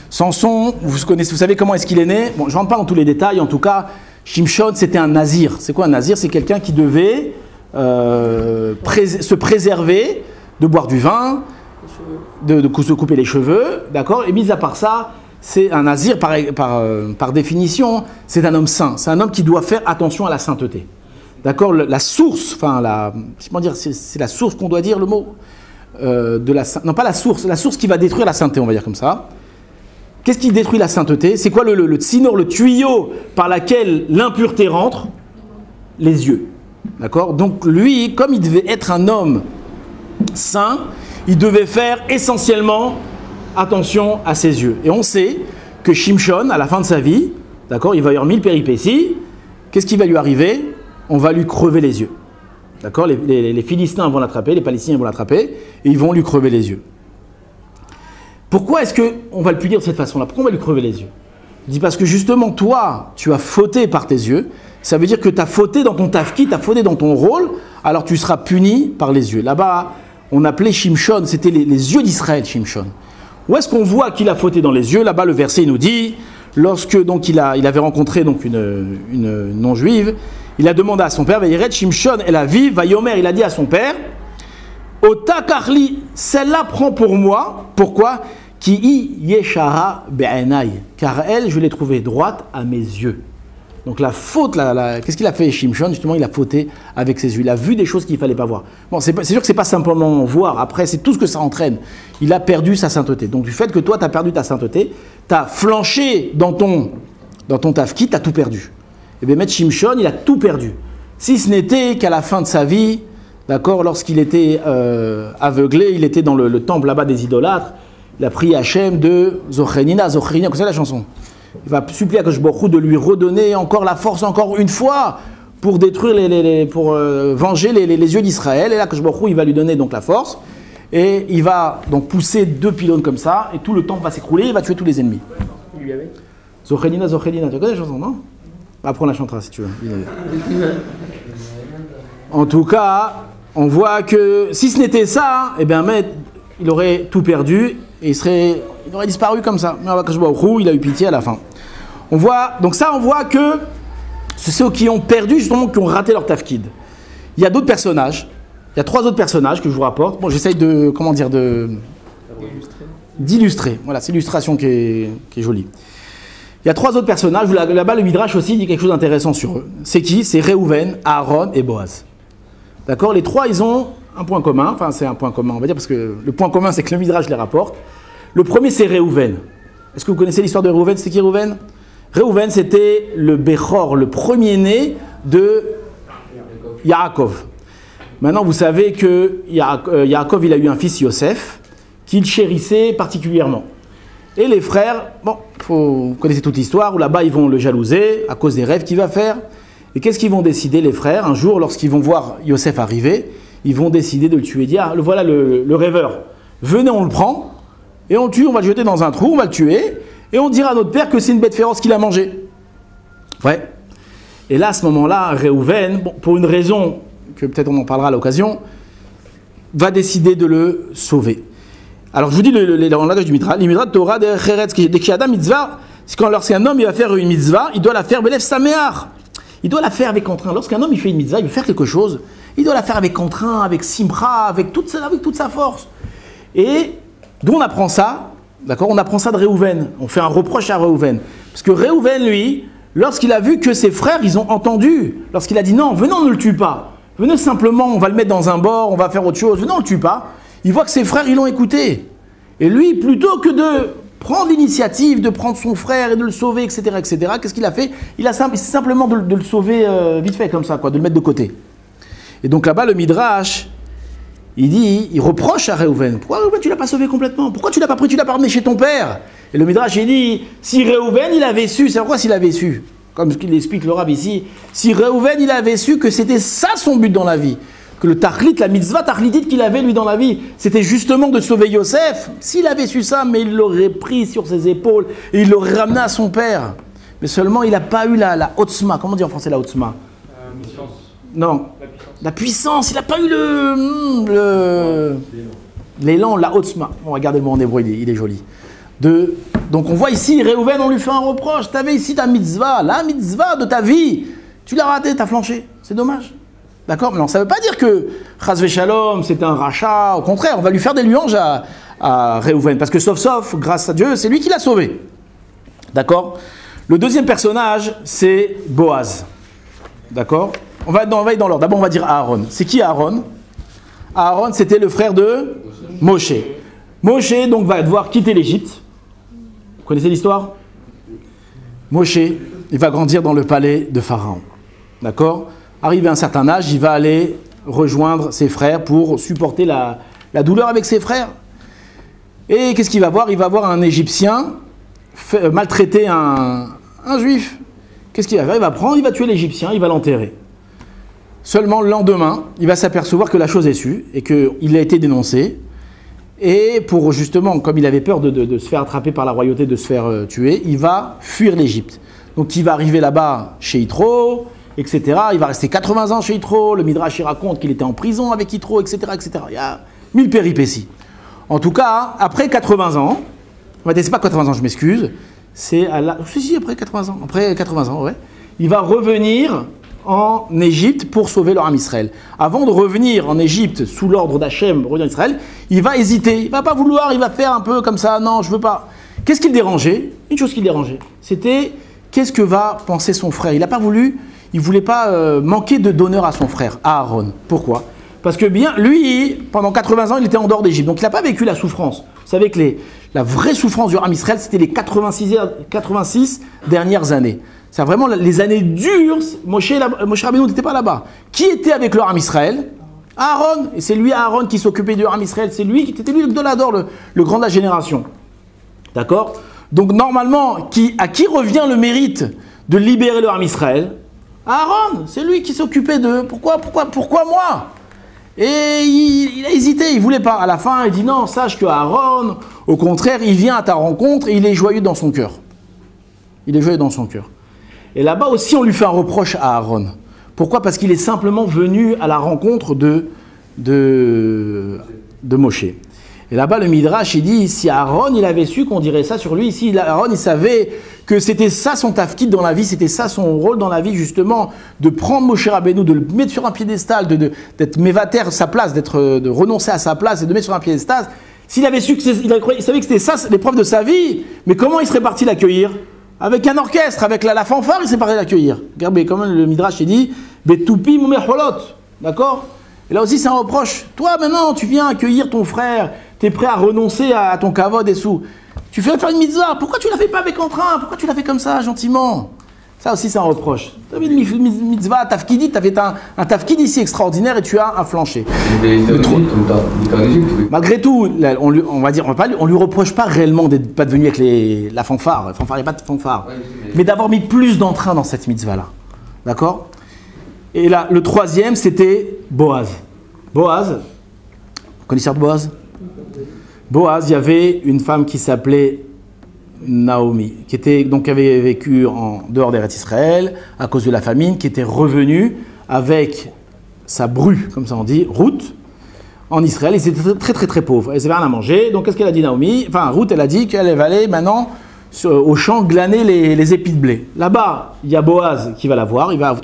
Samson, vous savez comment est-ce qu'il est né? Bon, je ne rentre pas dans tous les détails. En tout cas, Shimshon, c'était un nazir. C'est quoi un nazir? C'est quelqu'un qui devait se préserver de boire du vin, de se couper les cheveux, d'accord? Et mis à part ça, c'est un nazir par définition, c'est un homme saint. C'est un homme qui doit faire attention à la sainteté. D'accord? La source, comment dire, c'est la source qu'on doit dire le mot non pas la source qui va détruire la sainteté, on va dire comme ça. Qu'est-ce qui détruit la sainteté? C'est quoi le tsinor, le tuyau par lequel l'impureté rentre? Les yeux. D'accord? Donc lui, comme il devait être un homme saint, il devait faire essentiellement attention à ses yeux. Et on sait que Shimshon, à la fin de sa vie, d'accord, il va y avoir 1000 péripéties. Qu'est-ce qui va lui arriver? On va lui crever les yeux. D'accord? Les Philistins vont l'attraper, les Palestiniens vont l'attraper, et ils vont lui crever les yeux. Pourquoi est-ce qu'on va le punir de cette façon-là? Pourquoi on va lui crever les yeux? Il dit parce que justement, toi, tu as fauté par tes yeux. Ça veut dire que tu as fauté dans ton tafki, tu as fauté dans ton rôle, alors tu seras puni par les yeux. Là-bas, on appelait Shimshon, c'était les yeux d'Israël, Shimshon. Où est-ce qu'on voit qu'il a fauté dans les yeux? Là-bas, le verset nous dit, lorsque donc il avait rencontré donc une non-juive, il a demandé à son père, Vayered Shimshon et la vie, Vayomer, il a dit à son père, Ota Karli, celle-là prend pour moi, pourquoi? Ki i yeshara be'enai, car elle, je l'ai trouvée droite à mes yeux. Donc la faute, qu'est-ce qu'il a fait Shimshon? Justement, il a fauté avec ses yeux. Il a vu des choses qu'il ne fallait pas voir. Bon, c'est sûr que ce n'est pas simplement voir. Après, c'est tout ce que ça entraîne. Il a perdu sa sainteté. Donc du fait que toi, tu as perdu ta sainteté, tu as flanché dans ton tafki, tu as tout perdu. Et bien, Maître Shimshon, il a tout perdu. Si ce n'était qu'à la fin de sa vie, d'accord, lorsqu'il était aveuglé, il était dans le temple là-bas des idolâtres, il a prié Hachem de Zochenina, vous savez la chanson? Il va supplier à Kosh Baruch Hu de lui redonner encore la force, encore une fois, pour détruire pour venger les yeux d'Israël. Et là, Akadosh Baruch Hu, il va lui donner donc la force. Et il va donc pousser 2 pylônes comme ça, et tout le temple va s'écrouler, il va tuer tous les ennemis. Zochelina, Zochelina, tu connais la chanson, non? Après on la chantera si tu veux. En tout cas, on voit que si ce n'était ça, eh bien, il aurait tout perdu, et il aurait disparu comme ça. Mais Akadosh Baruch Hu, il a eu pitié à la fin. On voit que c'est ceux qui ont perdu, justement, qui ont raté leur tafkid. Il y a d'autres personnages. Il y a 3 autres personnages que je vous rapporte. Bon, j'essaye d'illustrer. Voilà, c'est l'illustration qui est jolie. Il y a 3 autres personnages. Là-bas, le Midrash aussi dit quelque chose d'intéressant sur eux. C'est qui? C'est Réhouven, Aaron et Boaz. D'accord? Les 3, ils ont un point commun. Enfin, c'est un point commun, on va dire, parce que le point commun, c'est que le Midrash les rapporte. Le premier, c'est Réhouven. Est-ce que vous connaissez l'histoire de Réhouven? C'est qui Réhouven? Réhouven, c'était le Bechor, le premier-né de Yaakov. Maintenant, vous savez que Yaakov, il a eu un fils, Yosef, qu'il chérissait particulièrement. Et les frères, vous connaissez toute l'histoire, où là-bas, ils vont le jalouser à cause des rêves qu'il va faire. Et qu'est-ce qu'ils vont décider, les frères? Un jour, lorsqu'ils vont voir Yosef arriver, ils vont décider de le tuer. Dire, voilà le rêveur. Venez, on le prend, et on le tue, on va le jeter dans un trou, on va le tuer, et on dira à notre père que c'est une bête féroce qu'il a mangée. Ouais. Et là, à ce moment-là, Réhouven, pour une raison que peut-être on en parlera à l'occasion, va décider de le sauver. Alors je vous dis le langage du Midrash, l'Imidrash Torah de Cheretz, qui Adam mitzvah, c'est quand lorsqu'un homme il va faire une mitzvah, il doit la faire belef sameach. Il doit la faire avec entrain. Lorsqu'un homme il fait une mitzvah, il veut faire quelque chose, il doit la faire avec entrain, avec simra, avec toute sa force. Et d'où on apprend ça? D'accord? On apprend ça de Réhouven. On fait un reproche à Réhouven. Parce que Réhouven, lui, lorsqu'il a vu que ses frères, ils ont entendu, lorsqu'il a dit non, venez, on ne le tue pas. Venez simplement, on va le mettre dans un bord, on va faire autre chose. Venez, on ne le tue pas. Il voit que ses frères, ils l'ont écouté. Et lui, plutôt que de prendre l'initiative, de prendre son frère et de le sauver, etc., qu'est-ce qu'il a fait? Il a simplement de le sauver vite fait, comme ça, quoi, de le mettre de côté. Et donc là-bas, le Midrash, il reproche à Réhouven. Pourquoi Réhouven, tu ne l'as pas sauvé complètement? Pourquoi tu ne l'as pas pris, tu l'as pas ramené chez ton père? Et le Midrash, il dit, si Réhouven, il avait su, c'est pourquoi s'il avait su? Comme ce qu'il explique le Rav ici, si Réhouven, il avait su que c'était ça son but dans la vie, que le tachlit, la mitzvah tachlitite qu'il avait lui dans la vie, c'était justement de sauver Yosef, s'il avait su ça, mais il l'aurait pris sur ses épaules et il l'aurait ramené à son père. Mais seulement, il n'a pas eu la otzma. Comment on dit en français la otzma? Non. La puissance. Il n'a pas eu l'élan, la otzma. Bon, regardez le mot en hébreu, il est joli. Donc on voit ici, Réhouven, on lui fait un reproche. Tu avais ici ta mitzvah, la mitzvah de ta vie. Tu l'as raté, tu as flanché. C'est dommage. D'accord? Mais non, ça ne veut pas dire que Chas Veshalom, c'était un rachat. Au contraire, on va lui faire des louanges à Réhouven. Parce que sauf, grâce à Dieu, c'est lui qui l'a sauvé. D'accord? Le deuxième personnage, c'est Boaz. D'accord? On va aller dans l'ordre. D'abord, on va dire Aaron. C'est qui Aaron? Aaron, c'était le frère de Moshe. Moshe, donc, va devoir quitter l'Égypte. Vous connaissez l'histoire? Moshe, il va grandir dans le palais de Pharaon. D'accord? Arrivé à un certain âge, il va aller rejoindre ses frères pour supporter la douleur avec ses frères. Et qu'est-ce qu'il va voir? Il va voir un Égyptien maltraiter un Juif. Qu'est-ce qu'il va faire? Il va prendre, il va tuer l'Égyptien, il va l'enterrer. Seulement le lendemain, il va s'apercevoir que la chose est sue et qu'il a été dénoncé. Et pour justement, comme il avait peur de se faire attraper par la royauté, de se faire tuer, il va fuir l'Égypte. Donc il va arriver là-bas chez Yitro, etc. Il va rester 80 ans chez Yitro. Le Midrash il raconte qu'il était en prison avec Yitro, etc., etc. Il y a 1000 péripéties. En tout cas, après 80 ans, c'est pas 80 ans, je m'excuse, c'est après 80 ans. Après 80 ans, ouais. Il va revenir en Égypte pour sauver leur âme Israël. Avant de revenir en Égypte sous l'ordre d'Hachem, revenir en Israël, il va hésiter. Il va pas vouloir, il va faire un peu comme ça. Non, je veux pas. Qu'est-ce qui le dérangeait? Une chose qui le dérangeait, c'était qu'est-ce que va penser son frère. Il n'a pas voulu, il voulait pas manquer d'honneur à son frère, à Aaron. Pourquoi? Parce que bien, lui, pendant 80 ans, il était en dehors d'Égypte. Donc il n'a pas vécu la souffrance. Vous savez que la vraie souffrance du âme Israël, c'était les 86 dernières années. C'est vraiment les années dures. Moshe Rabbeinu n'était pas là-bas. Qui était avec le âme Israël? Aaron. Et c'est lui, Aaron, qui s'occupait du âme Israël. C'est lui, c'était lui le Gdolador, le grand de la génération. D'accord? Donc normalement, à qui revient le mérite de libérer le âme Israël? Aaron, c'est lui qui s'occupait d'eux. Pourquoi moi? Et il a hésité, il voulait pas. À la fin, il dit non, sache que Aaron, au contraire, il vient à ta rencontre et il est joyeux dans son cœur. Il est joyeux dans son cœur. Et là-bas aussi, on lui fait un reproche à Aaron. Pourquoi? Parce qu'il est simplement venu à la rencontre de Moshe. Et là-bas, le Midrash, il dit, si Aaron, il avait su qu'on dirait ça sur lui, si Aaron, il savait que c'était ça son tafkid dans la vie, c'était ça son rôle dans la vie, justement, de prendre Moshe Rabbeinu, de le mettre sur un piédestal, d'être mévater sa place, de renoncer à sa place et de mettre sur un piédestal, s'il avait su il savait que c'était ça l'épreuve de sa vie, mais comment il serait parti l'accueillir? Avec un orchestre, avec la fanfare, il s'est parti l'accueillir. Regardez, comme le Midrash, il dit, Betoupi Moumerholot, d'accord? Et là aussi, c'est un reproche. Toi, maintenant, tu viens accueillir ton frère, tu es prêt à renoncer à ton kavod et sous. Tu fais faire une mitzvah, pourquoi tu ne la fais pas avec entrain? Pourquoi tu la fais comme ça, gentiment? Ça aussi, c'est un reproche. Tu avais une mitzvah tafkidit, tu avais un tafkid ici extraordinaire et tu as un flancher. Malgré tout, on lui reproche pas réellement d'être pas devenu avec la fanfare. Il n'y a pas de fanfare. Mais d'avoir mis plus d'entrain dans cette mitzvah-là. D'accord? Et là, le troisième, c'était Boaz. Boaz, vous connaissez Boaz? Boaz, il y avait une femme qui s'appelait Naomi, qui avait vécu en dehors d'Eretz Israël à cause de la famine, qui était revenue avec sa bru, comme ça on dit, Ruth, en Israël. Ils étaient très très très pauvres. Ils n'avaient rien à manger. Donc qu'est-ce qu'elle a dit Naomi? Enfin, Ruth, elle a dit qu'elle va aller maintenant au champ glaner les épis de blé. Là-bas, il y a Boaz qui va la voir. Il va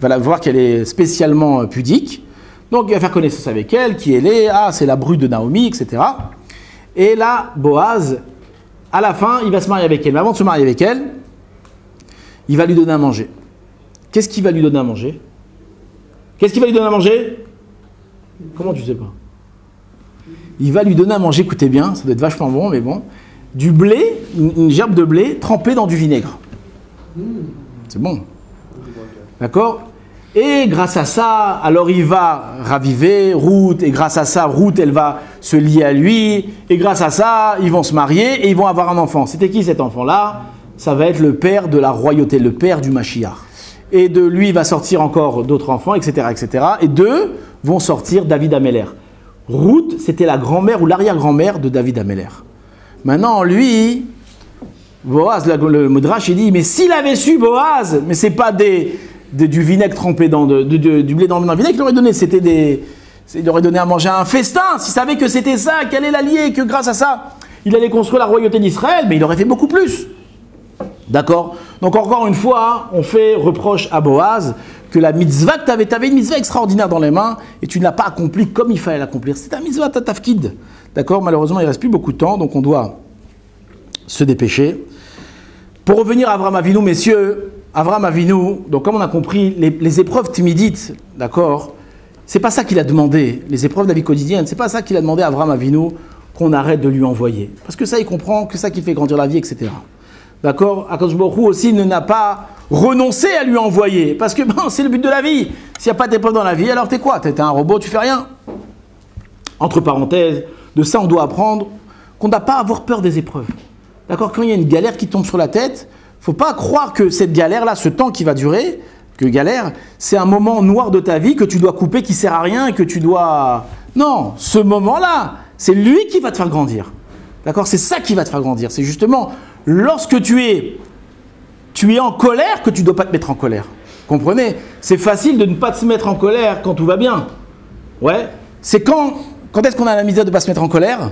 la voir qu'elle est spécialement pudique. Donc il va faire connaissance avec elle, qui elle est. Ah, c'est la bru de Naomi, etc. Et là, Boaz, à la fin, il va se marier avec elle. Mais avant de se marier avec elle, il va lui donner à manger. Qu'est-ce qu'il va lui donner à manger? Qu'est-ce qu'il va lui donner à manger? Comment tu sais pas? Il va lui donner à manger, écoutez bien, ça doit être vachement bon, mais bon, du blé, une gerbe de blé trempée dans du vinaigre. C'est bon. D'accord? Et grâce à ça, alors il va raviver Ruth, et grâce à ça, Ruth, elle va se lier à lui, et grâce à ça, ils vont se marier et ils vont avoir un enfant. C'était qui cet enfant-là? Ça va être le père de la royauté, le père du Mashiach. Et de lui, il va sortir encore d'autres enfants, etc., etc. Et d'eux vont sortir David Améler. Ruth, c'était la grand-mère ou l'arrière-grand-mère de David Améler. Maintenant, lui, Boaz, le Midrash, il dit, mais s'il avait su Boaz, mais c'est pas du vinaigre trempé du blé dans le vinaigre qu'il aurait donné, il aurait donné à manger un festin, s'il savait que c'était ça, qu'elle est l'allié, que grâce à ça, il allait construire la royauté d'Israël, mais il aurait fait beaucoup plus. D'accord? Donc encore une fois, on fait reproche à Boaz que la mitzvah que tu avais une mitzvah extraordinaire dans les mains et tu ne l'as pas accomplie comme il fallait l'accomplir. C'est un mitzvah tafkid. D'accord? Malheureusement, il ne reste plus beaucoup de temps, donc on doit se dépêcher. Pour revenir à Avraham Avinu, messieurs, Avraham Avinu, donc comme on a compris, les épreuves timidites, d'accord, c'est pas ça qu'il a demandé, les épreuves de la vie quotidienne, c'est pas ça qu'il a demandé à Avraham Avinu qu'on arrête de lui envoyer. Parce que ça, il comprend que ça qui fait grandir la vie, etc. D'accord? Akadosh Baruch Hu aussi n'a pas renoncé à lui envoyer, parce que bon, c'est le but de la vie. S'il n'y a pas d'épreuve dans la vie, alors t'es quoi? T'es un robot, tu fais rien. Entre parenthèses, de ça on doit apprendre qu'on ne doit pas avoir peur des épreuves. D'accord? Quand il y a une galère qui tombe sur la tête, faut pas croire que cette galère-là, ce temps qui va durer, que galère, c'est un moment noir de ta vie que tu dois couper, qui sert à rien et que tu dois... Non, ce moment-là, c'est lui qui va te faire grandir. D'accord? C'est ça qui va te faire grandir. C'est justement lorsque tu es en colère que tu ne dois pas te mettre en colère. Comprenez? C'est facile de ne pas se mettre en colère quand tout va bien. Ouais. C'est quand est-ce qu'on a la misère de ne pas se mettre en colère?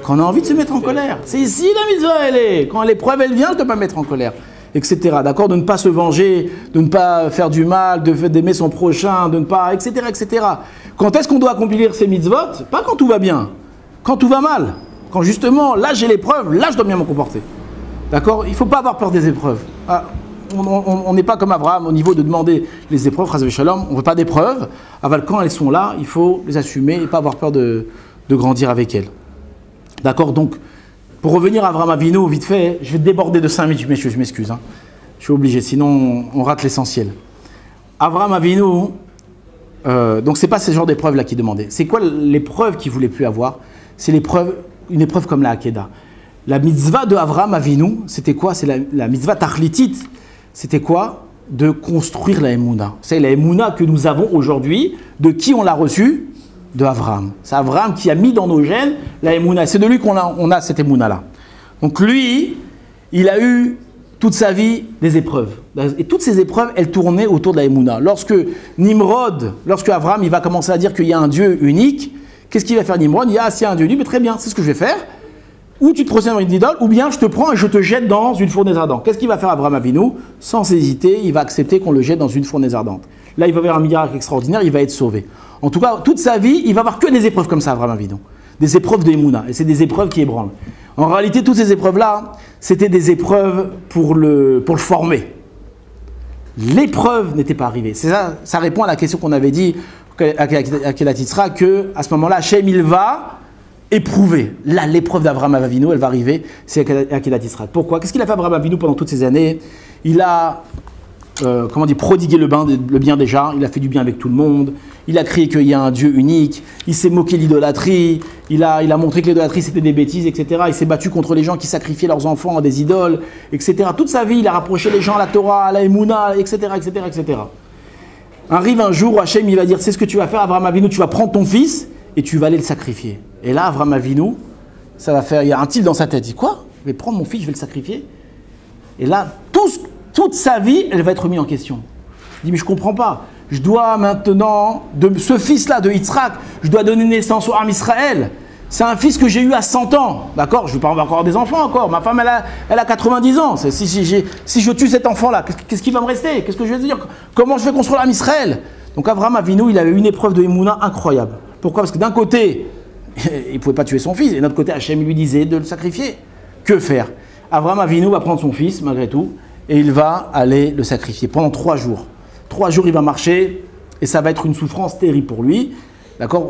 Quand on a envie de se mettre en colère. C'est ici la misère, elle est. Quand l'épreuve, elle vient, je ne dois pas me mettre en colère. Etc. D'accord? De ne pas se venger, de ne pas faire du mal, d'aimer son prochain, de ne pas... Etc. etc. Quand est-ce qu'on doit accomplir ces mitzvot? Pas quand tout va bien. Quand tout va mal. Quand justement, là j'ai l'épreuve, là je dois bien me comporter. D'accord? Il ne faut pas avoir peur des épreuves. Ah, on n'est pas comme Abraham au niveau de demander les épreuves, chas v'shalom, on ne veut pas d'épreuves. Quand elles sont là, il faut les assumer et pas avoir peur de grandir avec elles. D'accord? Donc, pour revenir à Avraham Avinu, vite fait, je vais déborder de 5 minutes, messieurs, je m'excuse. Hein. Je suis obligé, sinon on rate l'essentiel. Avraham Avinu, donc c'est pas ce genre d'épreuve-là qu'il demandait. C'est quoi l'épreuve qu'il ne voulait plus avoir? C'est une épreuve comme la Hakeda. La mitzvah de Avraham Avinu, c'était quoi? C'est la mitzvah tachlitit. C'était quoi? de construire la Emouna. C'est la Emouna que nous avons aujourd'hui. De qui on l'a reçue? De Abraham. C'est Abraham qui a mis dans nos gènes la Emouna. C'est de lui qu'on a cette Emouna-là. Donc lui, il a eu toute sa vie des épreuves. Et toutes ces épreuves, elles tournaient autour de la Emouna. Lorsque Nimrod, lorsque Abraham, il va commencer à dire qu'il y a un Dieu unique, qu'est-ce qu'il va faire Nimrod? Il dit, ah, s'il y a un Dieu unique, mais très bien, c'est ce que je vais faire. Ou tu te procèdes dans une idole, ou bien je te prends et je te jette dans une fournaise ardente. Qu'est-ce qu'il va faire Abraham Avinu? Sans hésiter, il va accepter qu'on le jette dans une fournaise ardente. Là, il va avoir un miracle extraordinaire, il va être sauvé. En tout cas, toute sa vie, il va avoir que des épreuves comme ça, Abraham Avinu. Des épreuves de Emouna. Et c'est des épreuves qui ébranlent. En réalité, toutes ces épreuves-là, c'était des épreuves pour le former. L'épreuve n'était pas arrivée. C'est ça, ça répond à la question qu'on avait dit à Kedat Yitzhak, que à ce moment-là, Hachem, il va éprouver. Là, l'épreuve d'Abraham Avinu, elle va arriver, c'est à Kedat Yitzhak. Pourquoi? Qu'est-ce qu'il a fait Abraham Avinu pendant toutes ces années? Il a prodigué le bien déjà, il a fait du bien avec tout le monde, il a crié qu'il y a un Dieu unique, il s'est moqué de l'idolâtrie, il a montré que l'idolâtrie c'était des bêtises, etc. Il s'est battu contre les gens qui sacrifiaient leurs enfants à des idoles, etc. Toute sa vie, il a rapproché les gens à la Torah, à la Emouna, etc., etc., etc. Arrive un jour où Hachem, il va dire, c'est ce que tu vas faire, Abraham Avinu, tu vas prendre ton fils et tu vas aller le sacrifier. Et là, Abraham Avinu, ça va faire, il y a un tilt dans sa tête, il dit, quoi? Je vais prendre mon fils, je vais le sacrifier? Et là, toute sa vie, elle va être remise en question. Il dit, mais je ne comprends pas. Je dois maintenant, de ce fils-là, de Yitzhak, je dois donner naissance au Ham Israël. C'est un fils que j'ai eu à 100 ans. D'accord? Je ne vais pas avoir encore des enfants encore. Ma femme, elle a 90 ans. Si je tue cet enfant-là, qu'est-ce qui va me rester? Qu'est-ce que je vais dire? Comment je vais construire l'Am Israël? Donc Abraham Avinu, il avait une épreuve de Emouna incroyable. Pourquoi? Parce que d'un côté, il ne pouvait pas tuer son fils. Et de l'autre côté, Hachem lui disait de le sacrifier. Que faire? Abraham Avinu va prendre son fils, malgré tout, et il va aller le sacrifier pendant 3 jours. 3 jours, il va marcher, et ça va être une souffrance terrible pour lui. D'accord?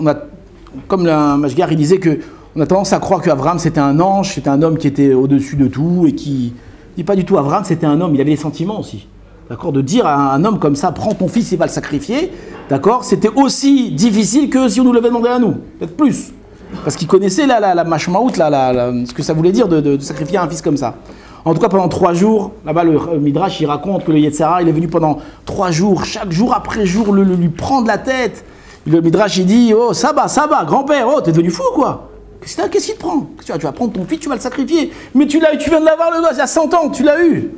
Comme le Mashgar, il disait qu'on a tendance à croire qu'Abraham, c'était un ange, c'était un homme qui était au-dessus de tout, et qui... Il dit pas du tout, Abraham, c'était un homme, il avait des sentiments aussi. D'accord? De dire à un homme comme ça, prends ton fils, il va le sacrifier, d'accord? C'était aussi difficile que si on nous l'avait demandé à nous, peut-être plus. Parce qu'il connaissait la mashmaout, ce que ça voulait dire de sacrifier un fils comme ça. En tout cas, pendant 3 jours, là-bas, le Midrash, il raconte que le Yetzirah, il est venu pendant 3 jours, chaque jour après jour, lui prendre la tête. Le Midrash, il dit, oh, Saba, grand-père, oh, t'es devenu fou, quoi? Qu'est-ce qui te prend? Tu vas prendre ton fils, tu vas le sacrifier. Mais tu l'as eu, tu viens de l'avoir, le gosse, il y a 100 ans, tu l'as eu.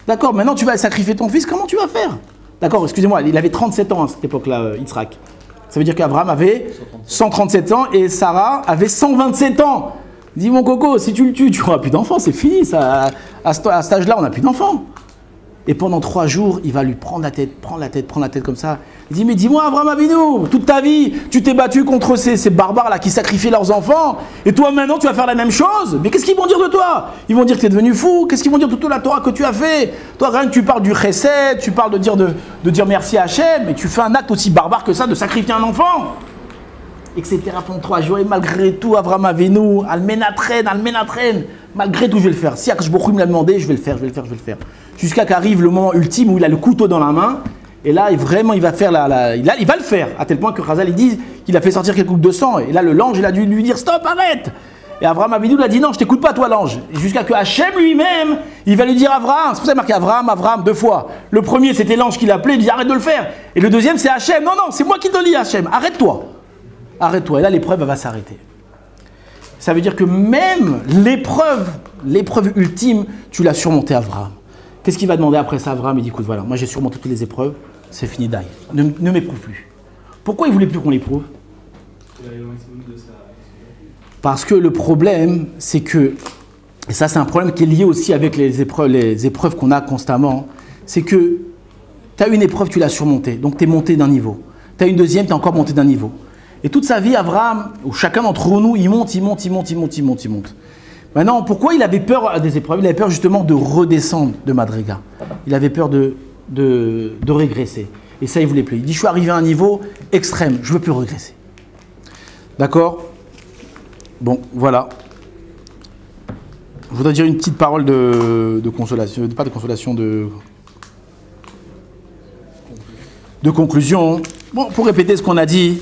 D'accord, maintenant tu vas sacrifier ton fils, comment tu vas faire? D'accord, excusez-moi, il avait 37 ans à cette époque-là, Yitzhak. Ça veut dire qu'Abraham avait 137 ans et Sarah avait 127 ans. Il dit, mon coco, si tu le tues, tu n'auras plus d'enfants, c'est fini, ça. À cet âge-là, on n'a plus d'enfants. Et pendant 3 jours, il va lui prendre la tête comme ça. Il dit, mais dis-moi, Abraham Avinu, toute ta vie, tu t'es battu contre ces barbares-là qui sacrifiaient leurs enfants, et toi maintenant, tu vas faire la même chose? Mais qu'est-ce qu'ils vont dire de toi? Ils vont dire que tu es devenu fou, qu'est-ce qu'ils vont dire de toute la Torah que tu as fait? Toi, rien que tu parles du chesed, tu parles de dire merci à Hachem, mais tu fais un acte aussi barbare que ça, de sacrifier un enfant, etc. Pendant 3 jours, et malgré tout, Abraham Avinu, Almenatren, malgré tout, je vais le faire. Si Akash Baruch Hu me l'a demandé, je vais le faire. Jusqu'à qu'arrive le moment ultime où il a le couteau dans la main, et là, vraiment, il va faire il va le faire, à tel point que Chazal, il dit qu'il a fait sortir quelques gouttes de sang, et là, l'ange, il a dû lui dire, stop, arrête! Et Abraham Avinu lui a dit, non, je t'écoute pas, toi, l'ange. Et jusqu'à que Hachem lui-même, il va lui dire Abraham, c'est pour ça qu'il a marqué Abraham 2 fois. Le premier, c'était l'ange qui l'appelait, il dit, arrête de le faire. Et le deuxième, c'est Hachem, non, c'est moi qui te dis, Hachem, arrête-toi. Et là, l'épreuve va s'arrêter. Ça veut dire que même l'épreuve ultime, tu l'as surmontée, Abraham. Qu'est-ce qu'il va demander après ça, Abraham? Il dit, écoute, voilà, moi j'ai surmonté toutes les épreuves, c'est fini, d'ail. Ne m'éprouve plus. Pourquoi il voulait plus qu'on l'éprouve? Parce que le problème, c'est que, et ça c'est un problème qui est lié aussi avec les épreuves qu'on a constamment, c'est que tu as une épreuve, tu l'as surmontée, donc tu es monté d'un niveau. Tu as une deuxième, tu es encore monté d'un niveau. Et toute sa vie, Abraham, ou chacun d'entre nous, il monte. Maintenant, pourquoi il avait peur des épreuves? Il avait peur justement de redescendre de Madriga. Il avait peur de régresser. Et ça, il ne voulait plus. Il dit, je suis arrivé à un niveau extrême, je ne veux plus régresser. D'accord? Bon, voilà. Je voudrais dire une petite parole de consolation, pas de consolation, de conclusion. Bon, pour répéter ce qu'on a dit,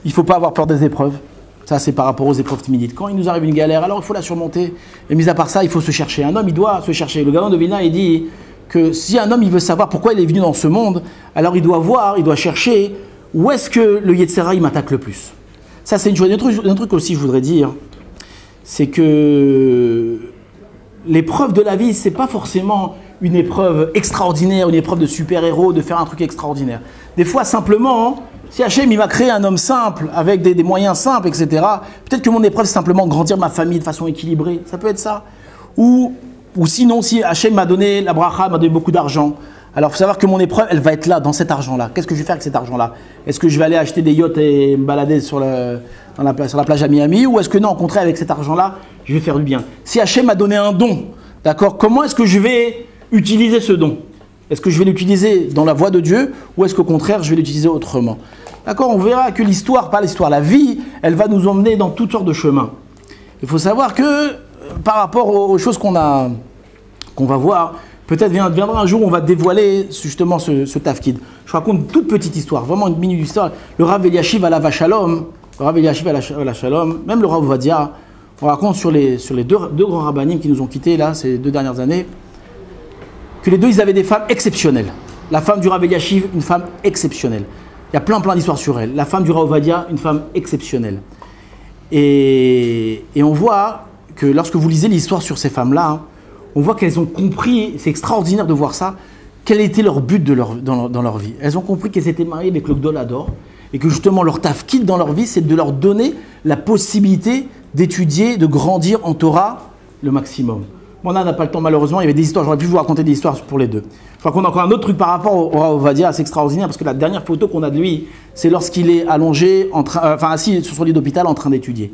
il ne faut pas avoir peur des épreuves. Ça, c'est par rapport aux épreuves timides. Quand il nous arrive une galère, alors il faut la surmonter. Et mis à part ça, il faut se chercher. Un homme, il doit se chercher. Le Gaon de Vilna, il dit que si un homme il veut savoir pourquoi il est venu dans ce monde, alors il doit voir, il doit chercher où est-ce que le Yetzer Hara il m'attaque le plus. Ça c'est une chose. Un truc aussi je voudrais dire, c'est que l'épreuve de la vie, c'est pas forcément une épreuve extraordinaire, une épreuve de super-héros, de faire un truc extraordinaire. Des fois simplement, si Hachem il m'a créé un homme simple, avec des moyens simples, etc., peut-être que mon épreuve c'est simplement grandir ma famille de façon équilibrée, ça peut être ça. Ou sinon, si Hachem m'a donné la bracha, m'a donné beaucoup d'argent, alors il faut savoir que mon épreuve, elle va être là, dans cet argent-là. Qu'est-ce que je vais faire avec cet argent-là? Est-ce que je vais aller acheter des yachts et me balader sur la plage à Miami? Ou est-ce que non, au contraire, avec cet argent-là, je vais faire du bien? Si Hachem m'a donné un don, d'accord, comment est-ce que je vais utiliser ce don? Est-ce que je vais l'utiliser dans la voie de Dieu ou est-ce qu'au contraire, je vais l'utiliser autrement? D'accord, on verra que l'histoire, pas l'histoire, la vie, elle va nous emmener dans toutes sortes de chemins. Il faut savoir que par rapport aux choses qu'on va voir, peut-être viendra un jour où on va dévoiler justement ce tafkid. Je raconte une toute petite histoire, vraiment une minute d'histoire. Le Rav Eliashiv Alav Shalom, même le Rav Ovadia, on raconte sur les deux grands rabbanim qui nous ont quittés là, ces 2 dernières années, que les deux ils avaient des femmes exceptionnelles. La femme du Rav Eliashiv, une femme exceptionnelle. Il y a plein d'histoires sur elle. La femme du Rav Ovadia, une femme exceptionnelle. Et on voit que lorsque vous lisez l'histoire sur ces femmes-là, on voit qu'elles ont compris, c'est extraordinaire de voir ça, quel était leur but dans leur vie. Elles ont compris qu'elles s'étaient mariées avec le Gdolador et que justement leur tafkid dans leur vie, c'est de leur donner la possibilité d'étudier, de grandir en Torah le maximum. Bon, on n'a pas le temps malheureusement, il y avait des histoires, j'aurais pu vous raconter des histoires pour les deux. Je raconte encore un autre truc par rapport au Rav Ovadia, c'est extraordinaire parce que la dernière photo qu'on a de lui, c'est lorsqu'il est allongé, assis sur son lit d'hôpital en train d'étudier.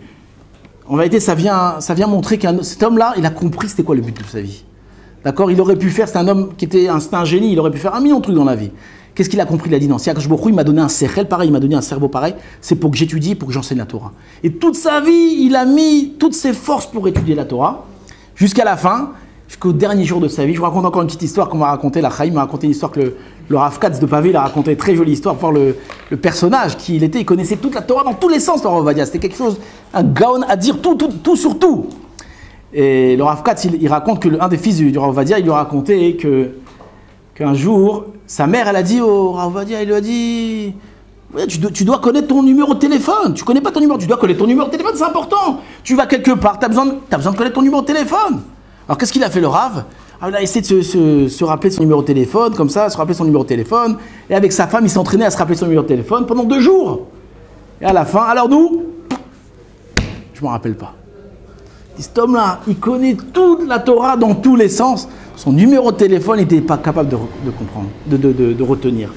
En vérité, ça vient montrer que cet homme-là, il a compris c'était quoi le but de sa vie. D'accord? Il aurait pu faire, c'est un homme qui était un génie, il aurait pu faire 1 million de trucs dans la vie. Qu'est-ce qu'il a compris? Il a dit non, si Akadosh Baruch Hu, il m'a donné un sechel pareil, il m'a donné un cerveau pareil, c'est pour que j'étudie, pour que j'enseigne la Torah. Et toute sa vie, il a mis toutes ses forces pour étudier la Torah, jusqu'à la fin, jusqu'au dernier jour de sa vie. Je vous raconte encore une petite histoire qu'on m'a racontée, la Chaim m'a raconté une histoire que le Rav Katz de Pavé, il a raconté, très jolie histoire, pour voir le personnage qui il était, il connaissait toute la Torah dans tous les sens, le Rav Ovadia. C'était quelque chose, un gaon à dire tout sur tout. Et le Rav Katz, il raconte que un des fils du Rav Ovadia, il lui a raconté qu'un jour, sa mère, elle a dit au Rav Ovadia, il lui a dit, ouais, tu dois connaître ton numéro de téléphone. Tu connais pas ton numéro, tu dois connaître ton numéro de téléphone, c'est important. Tu vas quelque part, tu as besoin de connaître ton numéro de téléphone. Alors qu'est-ce qu'il a fait le Rav? Il a essayé de se rappeler de son numéro de téléphone, comme ça, se rappeler son numéro de téléphone. Et avec sa femme, il s'entraînait à se rappeler son numéro de téléphone pendant 2 jours. Et à la fin, alors nous, je ne m'en rappelle pas. Cet homme-là, il connaît toute la Torah dans tous les sens. Son numéro de téléphone, il n'était pas capable de comprendre, de retenir.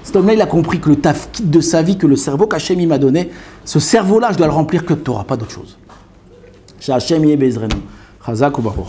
Cet homme-là, il a compris que le tafkid de sa vie, que le cerveau qu'Hachem il m'a donné, ce cerveau-là, je dois le remplir que de Torah, pas d'autre chose. Chez Hachem, il est Bezrenu. Chazak ou Baruch.